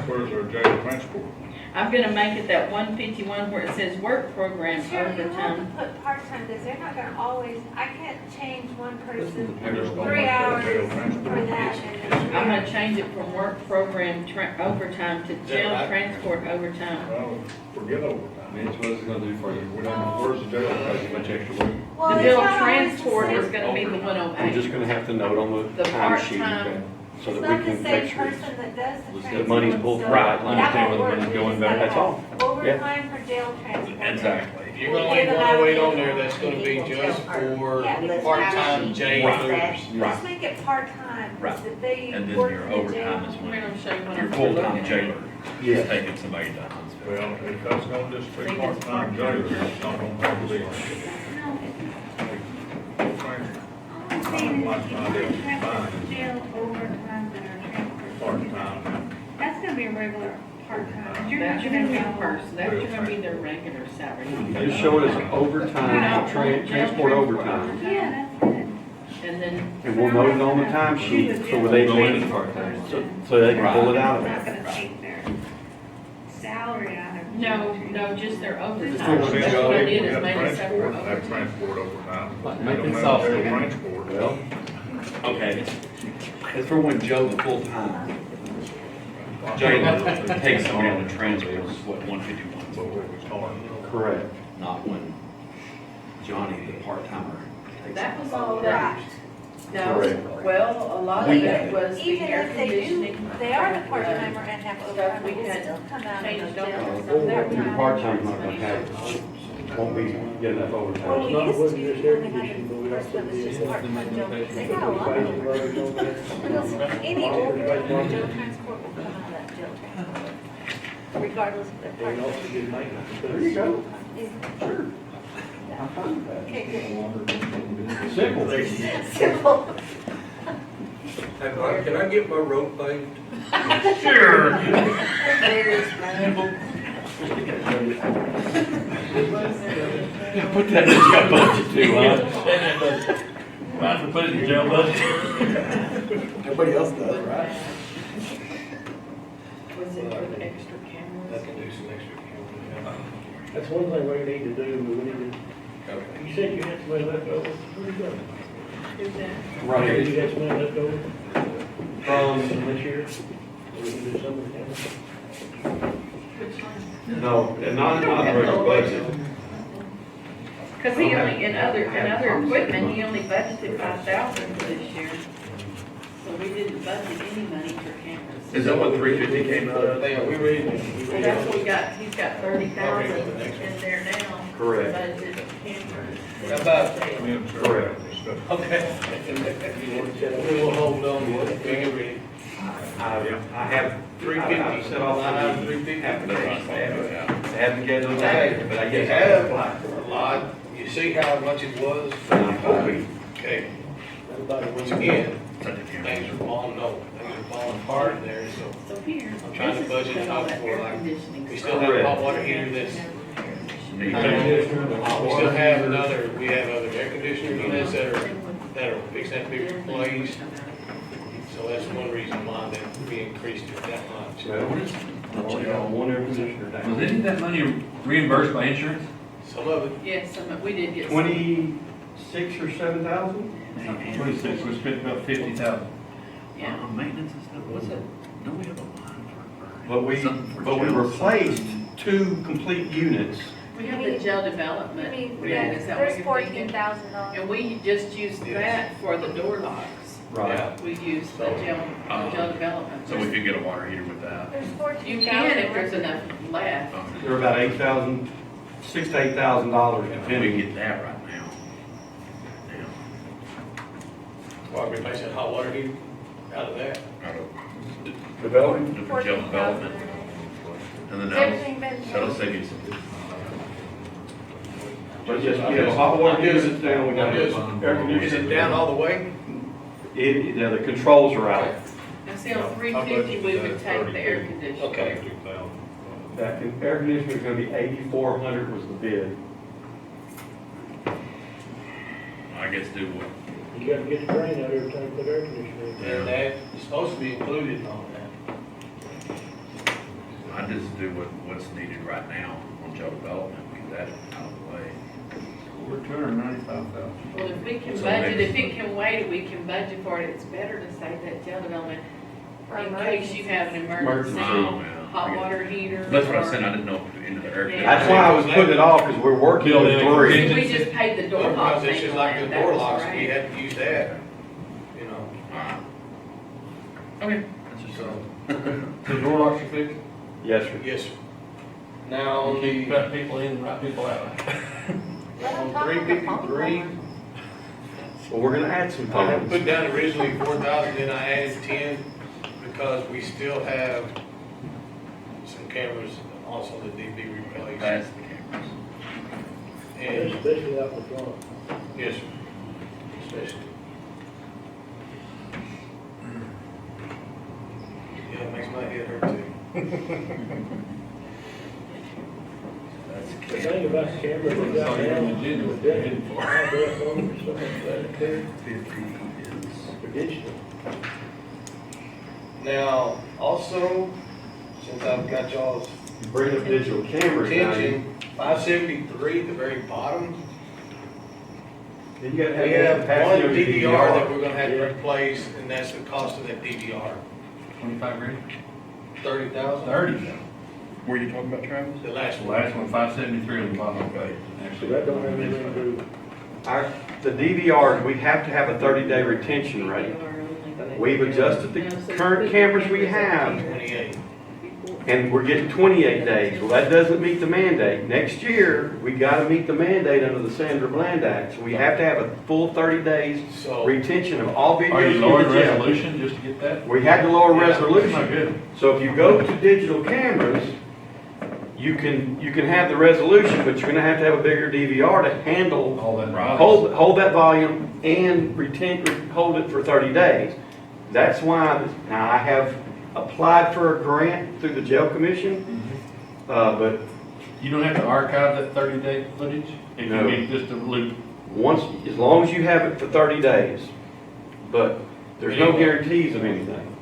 where's our jail transport? I'm gonna make it that 151 where it says work program Shirley, you have to overtime. put part-time, because they're not gonna always, I can't change one person I just don't 3 like that hours jail for transport. that, and then 3 I'm gonna hours. change it from work program overtime to jail right? transport overtime. Well, forget overtime. Mitch, what is it gonna do for you? Where's the jail? Because you much extra work. Well, The it's jail not always the transport same- is gonna be the I'm 108. just gonna have to note on The the time sheet, part-time- okay, so It's that not we the can same make sure. person that does the The transport. money's pulled so from right, that I understand won't where the work. money's We going just back. gotta That's all. have Overtime for jail transport. Exactly. If you're gonna leave 108 on there, that's gonna be just for Yeah, because part-time jailers. Right. Just make it part-time, Right. that they And then work your in the jail. overtime is I'm when gonna show you what your I'm full-time looking at. jailer Yeah. is taking somebody to Huntsville. Well, if that's gonna just be Think it's part-time part-time. jailers, it's not gonna have to be. No, Full-time, I'm saying Like if you my put deal, transport fine. jail overtime that are transport. part-time. That's gonna be a regular part-time. You're not That's gonna gonna be know. the person, that's gonna be their regular salary. Just show it as overtime, transport overtime, Yeah, that's good. And then, and we'll note it on the time sheet, so they Go in can, as part-time. so they can pull it out of Not there. gonna take their salary out of. no, just their Just overtime. for That's jail, what I we did, is have made it separate transport, have overtime. transport overtime. Like We making don't have sausage. jail transport. Well, Okay. It's for when Joe, the full-time jailer, takes somebody on the transport, is what, 151. So it was hard. correct. Not when Johnny, the part-timer, takes. That was all that. No, Correct. well, a lot of We- it was the Even air if they do, conditioning. they are the part-timer and have overtime, we it will had still come out of the changed jail. over. So they're Your not- part-time's not gonna have, won't be getting enough Well, overtime. we not used what to, it is, when air they had conditioning, but we the first also one was just did- part-time jail, they got a lot of them. Because any overtime jail transport will come out of that jail transport, regardless of their They also part-time. do maintenance. There you go. Yeah. Sure. I'm fine with that. Okay, good. Simple. Simple. Can I get my road paved? Sure. Put that in your budget too, huh? Might as well put it in the jail budget. Everybody else does, right? Was it for the extra That cameras? can do some extra cameras. That's one thing we need to do, we need Okay. to, you said you had somebody left over, where'd it go? Who's that? Right You said here. you had somebody left over From, from this year? We can do something with Which one? no, and not the regular budget. Cause he only, in other equipment, he only budgeted 5,000 for this year. So we didn't budget any money for cameras. Is that what 350 came out of? They are, we ready? Well, that's what we got, he's got 30,000 in there now. Correct. Budgeted cameras. How about, Me and Shirley Correct. have discussed. okay. We will hold on to it, we get ready. I have. 350. I've set off Line item the 350. half a day. I haven't get those Hey, out, but I you guess I have have. a lot, you see how much it was? And I'm hoping, Okay, it. once again, things are falling over, things are falling apart in there, so So here. I'm trying to this is budget because all out that for, air like, conditioning we stuff. still have a hot water heater that's, we still have another, we have other air conditioner units that are fixing to be replaced. So that's one reason why that we increased it that much. only got one air conditioner Was down. any of that money reimbursed by insurance? Some of it, Yes, we did get some. 26 or 7,000? 26, we spent about 50,000. Yeah. Maintenance and stuff, what's it? Don't we have a line for? But we replaced 2 complete units. We have the jail development. I mean, grant, is that what there's you're thinking? $14,000. And we just used that for the door locks. Right. We used the jail development. So we could get a water heater with that. There's 14,000. You can if there's enough left. They're about $8,000, $6,000 to $8,000 We depending. get that right now. why we replacing a hot water heater out of that. Development? Different jail development. And then Has everything been that'll save you some. But just, you know, hot water units down, we got air Is conditioning. it down all the way? Yeah, the controls are out. And see, on 350, we would take the air conditioner. Okay. That air conditioner is gonna be 8,400 was the bid. guess do what? You gotta get the drain out every time you put air conditioner in. And that is supposed to be included in all that. I just do what's needed right now on jail development, get that out of the way. We're $295,000. Well, if we can So budget, next- if it can wait, we can budget for it, it's better to say that jail development, in case you have an emergency, Emergency. hot water heater. That's what I or- said, I didn't know if into the air. Yeah. That's why I was putting it off, because we're working with three. See, we just paid the door lock Because it's thing just on like that, the that door was locks, right. we had to use that, you know, Okay. That's just, so, The door locks are fixed? Yes, sir. yes, sir. Now, on Keep the, cut people in, right people out. on 353, Well, we're gonna add some I had phones. put down originally 4,000, then I added 10, because we still have some cameras also that need to be replaced. that's the cameras. And, Especially out the front. yes, sir, especially. Yeah, it makes my head hurt too. The thing about the camera, they got So you're down, legit with that the head for. high def on it or something like that, too, 50 is. for digital. Now, also, since I've got y'all's Bring up digital cameras down here. attention, 573 at the very bottom, Then you gotta we have have capacity one on your DVR that we're gonna have to replace, and that's the cost of that DVR, 25 grand? 30,000. 30. Were you talking about, Travis? The last The one. last one, 573 on the bottom page. So Actually, that don't have anything to do with. The DVRs, we have to have a 30-day retention rate. We've adjusted the current cameras we have, 28. and we're getting 28 days. Well, that doesn't meet the mandate. Next year, we gotta meet the mandate under the Sandra Bland Act. So we have to have a full 30 days So, retention of all are you videos lowering in the jail. resolution just to get that? We had to lower Yeah. That's not resolution. good. So if you go to digital cameras, you can have the resolution, but you're gonna have to have a bigger DVR to handle, All that. hold that volume and hold it for 30 days. That's why, now I have applied for a grant through the jail commission, but You don't have to archive that 30-day footage? If you No. need just a loop? once, as long as you have it for 30 days, but there's no guarantees of anything.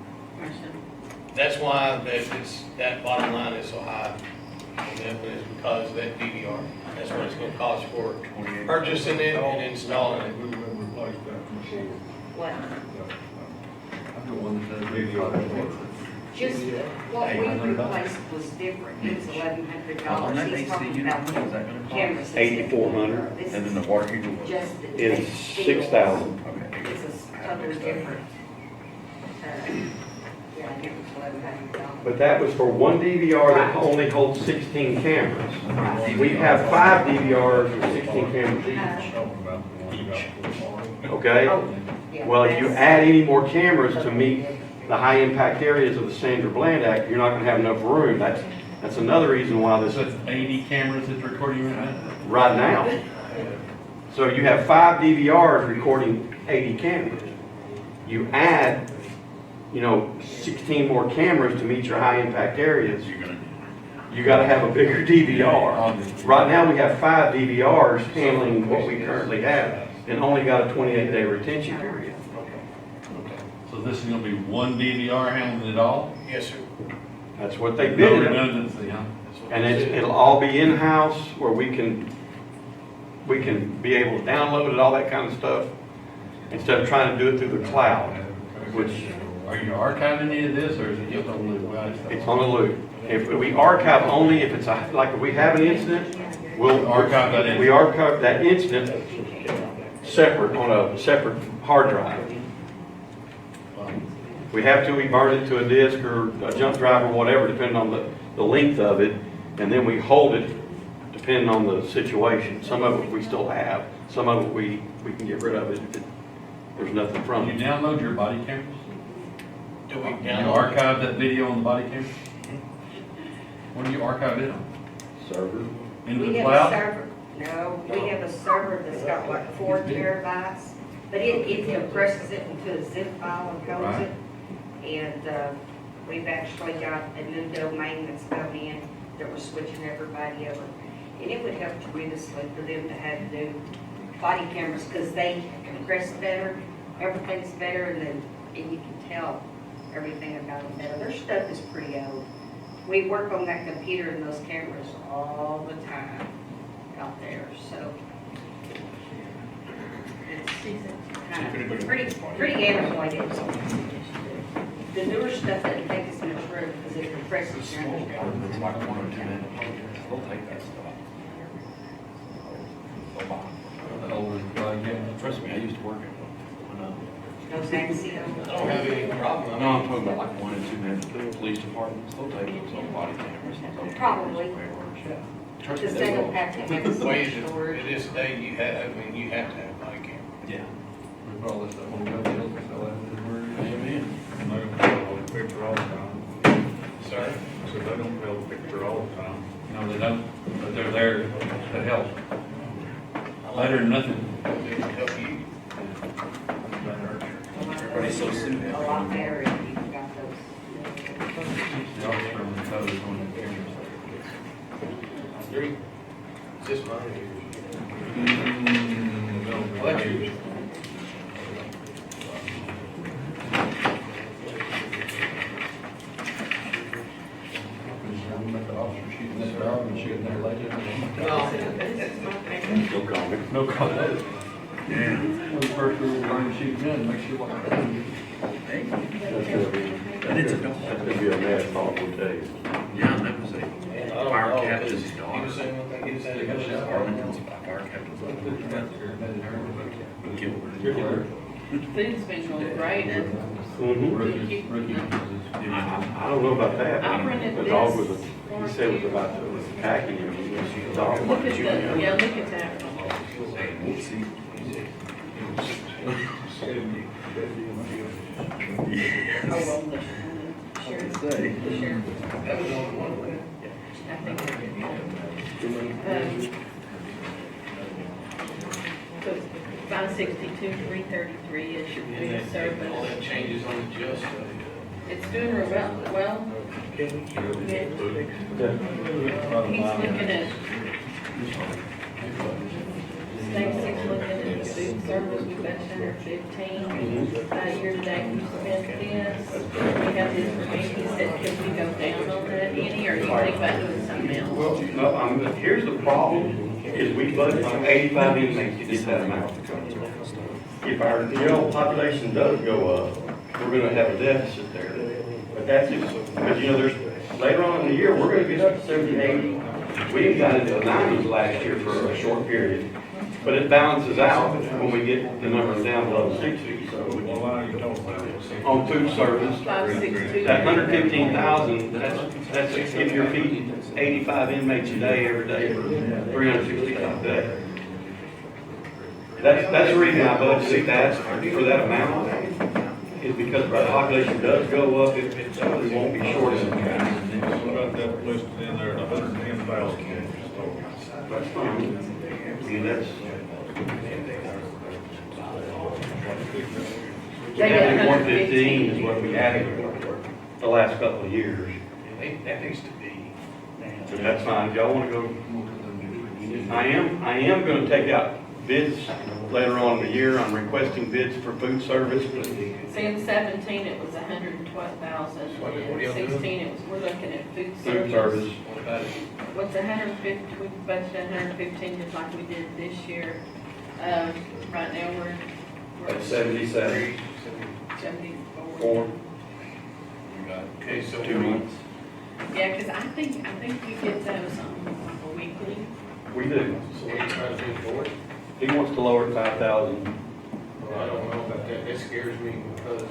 that's why that bottom line is so high. And that is because of that DVR. That's what it's gonna cost for purchasing it and installing it. We would replace that before. What? I'm the one that does video. Just what we replaced was different. It was On that $1,100. He's AC talking unit, about what is that gonna cameras. cost? that's 8,400. different. This And then is the water heater was? just the. Is steel. 6,000. Okay. It's a totally different. Yeah, I think it's $1,100. But that was for one DVR that only holds 16 cameras. We have 5 DVRs with 16 cameras each. Talking about the one you got for Okay? Oh, yeah, Well, if you that's- add any more cameras to meet the high impact areas of the Sandra Bland Act, you're not gonna have enough room. That's another reason why this So is it's 80 cameras that's recording right now? right now. So you have 5 DVRs recording 80 cameras. You add, 16 more cameras to meet your high impact areas, You're gonna, you gotta have a bigger DVR. Obviously. Right now, we have 5 DVRs handling what we currently have, and only got a 28-day retention period. So this is gonna be one DVR handling it all? Yes, sir. That's what they No bid it. redundancy, huh? That's what And they said. it'll all be in-house, where we can be able to download it, all that kind of stuff, instead of trying to do it through the cloud, which Are you archiving any of this, or is it just on the website? it's on a loop. If we archive only if it's like if we have an incident, we'll Archive that incident. We archive that incident separate, on a separate hard drive. If we have to, we burn it to a disk or a jump drive or whatever, depending on the length of it, and then we hold it depending on the situation. Some of it we still have, some of it we can get rid of it if there's nothing from You it. download your body cameras? Do we You download? archive that video on the body camera? Where do you archive it on? Server. Into We the have a cloud? server, no, we have a server that's got like 4 terabytes, but it compresses it into a zip file and codes Right. it. And, we've actually got a new domain that's come in that we're switching everybody over. And it would help tremendously for them to have new body cameras, because they compress better, everything's better, and you can tell everything about them better. Their stuff is pretty old. We work on that computer and those cameras all the time out there, so. It's kind of pretty antiquated. The newer stuff that take us much room because it compresses your underground. It's like 1 or 2 minutes. They'll take that stuff. Trust me, I used to work at one. No taxi. I don't have any problem. No, I'm talking about like 1 and 2 minutes. Police departments, they'll take some body cameras. Probably. Trust me, Because they they don't will. have to have The way some storage. it is today, you have to have body camera. Yeah. Regardless of what the deal is, they'll have to worry. Amen. And they don't tell the picture all the time. Sir? So they don't tell the picture all the time. No, they don't, but they're there to help. Better than nothing. It'll help you. Everybody's so soon. A lot better if you've got those. The officer on the code is on the cameras. Three. It's just mine. Mm, Well, that's yours. The officer shooting this dog and shooting their legend. No comment. No comment. Yeah. When first we were learning to shoot guns, make sure what happens. But it's a dog. That's gonna be a mad awful day. Yeah, that was a fire captain's He daughter. was saying one thing, he was saying. Arlington's fire captain's daughter. Killed her. Food's been going great, and Rookie. I don't know about that. I rented The dog this was, he said was about to attack him. The dog look wanted at to the, shoot him. yeah, look at that. Whoopsie. Oh, well, the sheriff, the sheriff, That was only one way. I think they're good. So it's 562, 333 is your food And all service. that changes on the just. It's doing real well. Yeah. He's looking at, Stacy's looking at the food service, we've got 115. Year-to-date, we spent this. We have this information, he said, could we go down on that any, or do you think about doing something else? Well, no, here's the problem, is we budget on 85 inmates to get that amount. If our jail population does go up, we're gonna have a deficit there. But that's just, because, there's, later on in the year, we're gonna get up to 70, 80. We even got into the 90s last year for a short period. But it balances out when we get the numbers down below 60, so. Well, why are you talking about it? On food service, 562. that 115,000, that's if you're feeding 85 inmates a day, every day, for 365 days. That's the reason I budgeted that for that amount, is because if our population does go up, we won't be short of What about that listed in there, the 110,000? That's fine. I mean, that's. They got 115 is what we added the last couple of years. That needs to be. But that's fine, if y'all wanna go. I am gonna take out bids later on in the year. I'm requesting bids for food service. See, in 17, it was 112,000. What are In y'all doing? 16, it was, we're looking at food Food service. service. What about it? What's 150, we budgeted 115, just like we did this year. Right now, we're At 77. 74. Okay, so 2 months. Yeah, because I think we get those on a weekly. We do. So what are you trying to do for it? He wants to lower it 5,000. Well, I don't know about that, that scares me because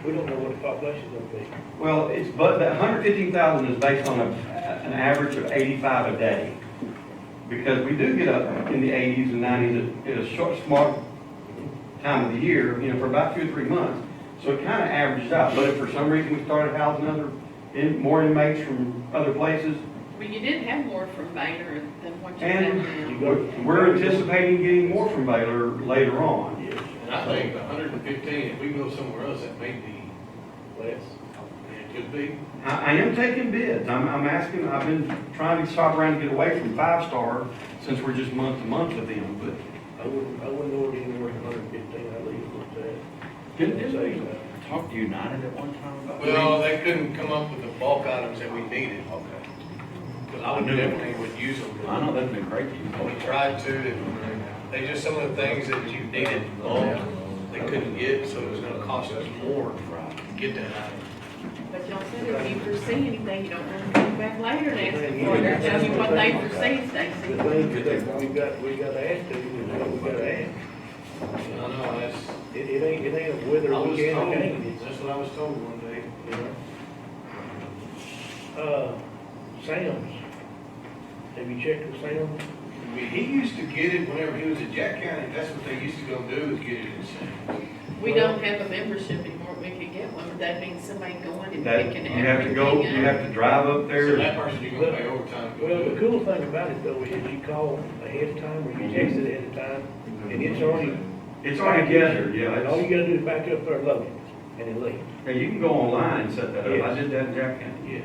We don't know what the population's gonna be. Well, but that 115,000 is based on an average of 85 a day. Because we do get up in the 80s and 90s at a short, small time of the year, for about 2 or 3 months. So it kind of averages out. But if for some reason we started housing more inmates from other places, Well, you did have more from Baylor than what you have and now. we're anticipating getting more from Baylor later on. and I think 115, if we go somewhere else, that may be less. It could be. I am taking bids. I'm asking, I've been trying to shop around and get away from 5-star since we're just month to month with them. But I wouldn't order anywhere from 115, I'd leave it with that. Didn't Say, we talk to United at one time about? Well, they couldn't come up with the bulk items that we needed. Okay. Because I would definitely would use them. I know, that'd been great to We use. tried to, and they just, some of the things that you needed bulk, they couldn't get, so it was gonna cost us more to get that item. But y'all said if you foresee anything, you don't want to come back later and ask them for it, or tell me what they foresee, the Stacy. things that we got to add to, is what we got to add. I know, that's, It ain't whether I we was can or told, can't. that's what I was told one day, you know? Sam's, have you checked with Sam's? I mean, he used to get it whenever he was at Jack County, that's what they used to go do, is get it in Sam's. We don't have a membership anymore, we could get one, but that means somebody going and That, picking you have to go, everything you up. have to drive up So there. that person, you're gonna pay overtime to go Well, do the it. cool thing about it though is you call ahead of time or you text it ahead of time and it's already. It's already gathered, yeah. And all you gotta do is back up there and load it and then leave. Now, you can go online and set that up. I Yes. did that in Jack County. Yes.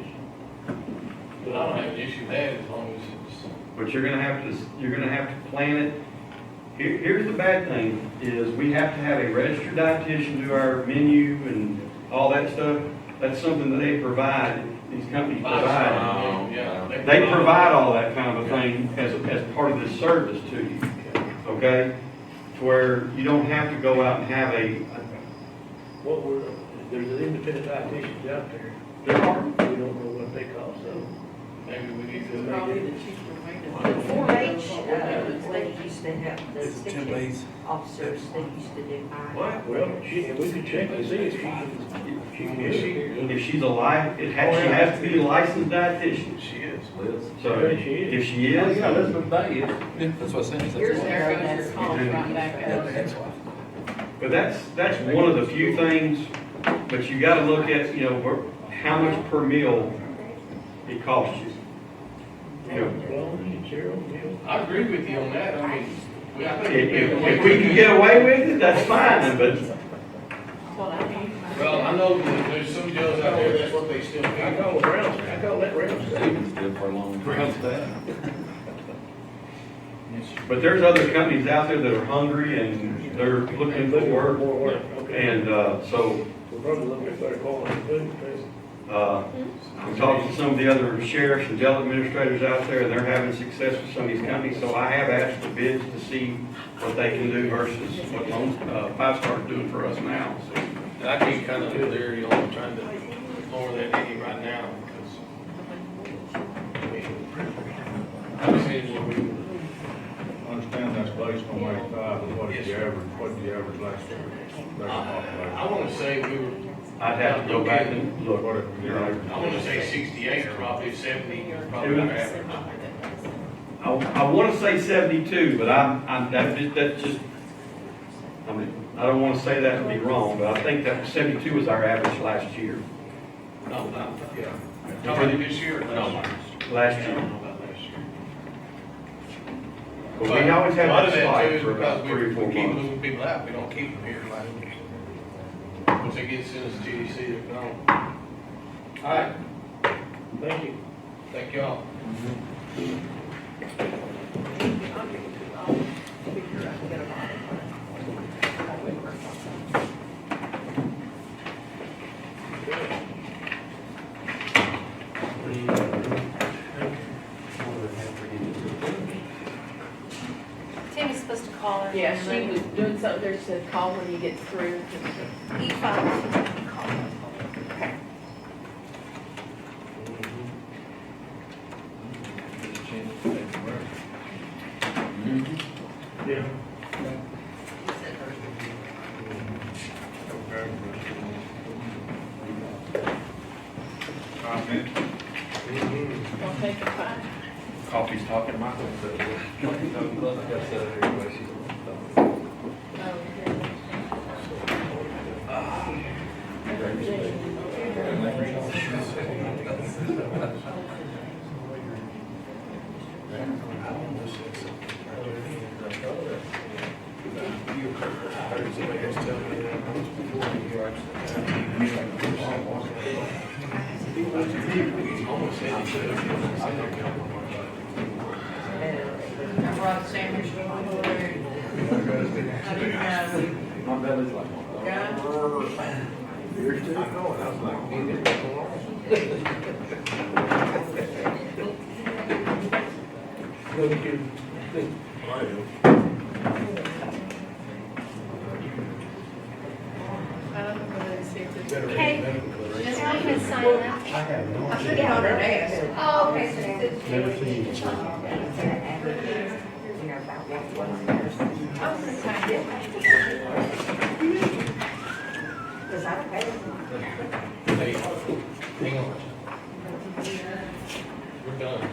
But I don't have an issue with that as long as it's. But you're gonna have to plan it. Here's the bad thing, is we have to have a registered dietitian do our menu and all that stuff. That's something that they provide, these companies provide. Yeah. They provide all that kind of a thing as part of this service to you, okay? To where you don't have to go out and have There's an independent dietitians out there. there are. We don't know what they cost, so. Maybe we need to. Probably the cheaper way to. The 4-H, lady used to have, the stick officers that used to do mine. Well, we could check and see if she can do it. If she's she has to be a licensed dietitian. She is. So Yeah, she is. if she Yeah, is, Elizabeth Bay is. That's what I'm saying. Here's there goes your call right back up. but that's one of the few things, but you gotta look at, how much per meal it costs you. Bologna and cereal, meal. I agree with you on that, I mean, I think. If we can get away with it, that's fine, but Well, I mean, Well, I know that there's some jails out there, that's what they still I do. call that round stuff. For a long But there's other companies out there that are hungry and they're looking for work. More work, okay. And, so, We're probably looking at better quality food, too. I'm talking to some of the other sheriffs and jail administrators out there, and they're having success with some of these companies. So I have asked for bids to see what they can do versus what Five Star's doing for us now. So, And I keep kind of leery on trying to lower that any right now, because, I mean, I'm seeing what we, Understand that's based on 85, and what did you average last year? I want to say we were, I'd have to go back and look. What if, I want to say 68, probably 70, is probably our average. I want to say 72, but that's just, I mean, I don't want to say that to be wrong, but I think that 72 was our average last year. No, yeah. Talking this year or last year? Last I year. don't know about last year. But we always have A lot of that that spike too is for about because 3 or we 4 keep months. moving people out, we don't keep them here, like, once they get sentenced to GDC, they're gone. All right, Thank you. thank y'all. Timmy's supposed to call her. yeah, she was doing something there, she said, call when you get through. E5. Call her. Yeah. Don't take a fight. Coffee's talking, Michael. I brought a sandwich. My belly's like. You're still going, I was like, Look at you. Okay, Ms. Ryan is signing up. I put it on her desk. Oh, okay, so it's. Never seen you. Because I paid. Hey, hang on. We're done.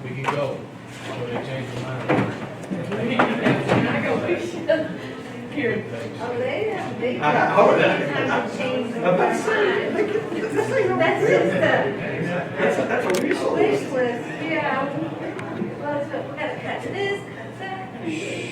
We can go. So they changed their mind. Here. Oh, they have big. Oh, Sometimes change their That's mind. That's just a a wish list, yeah. Well, so we gotta cut this, cut that.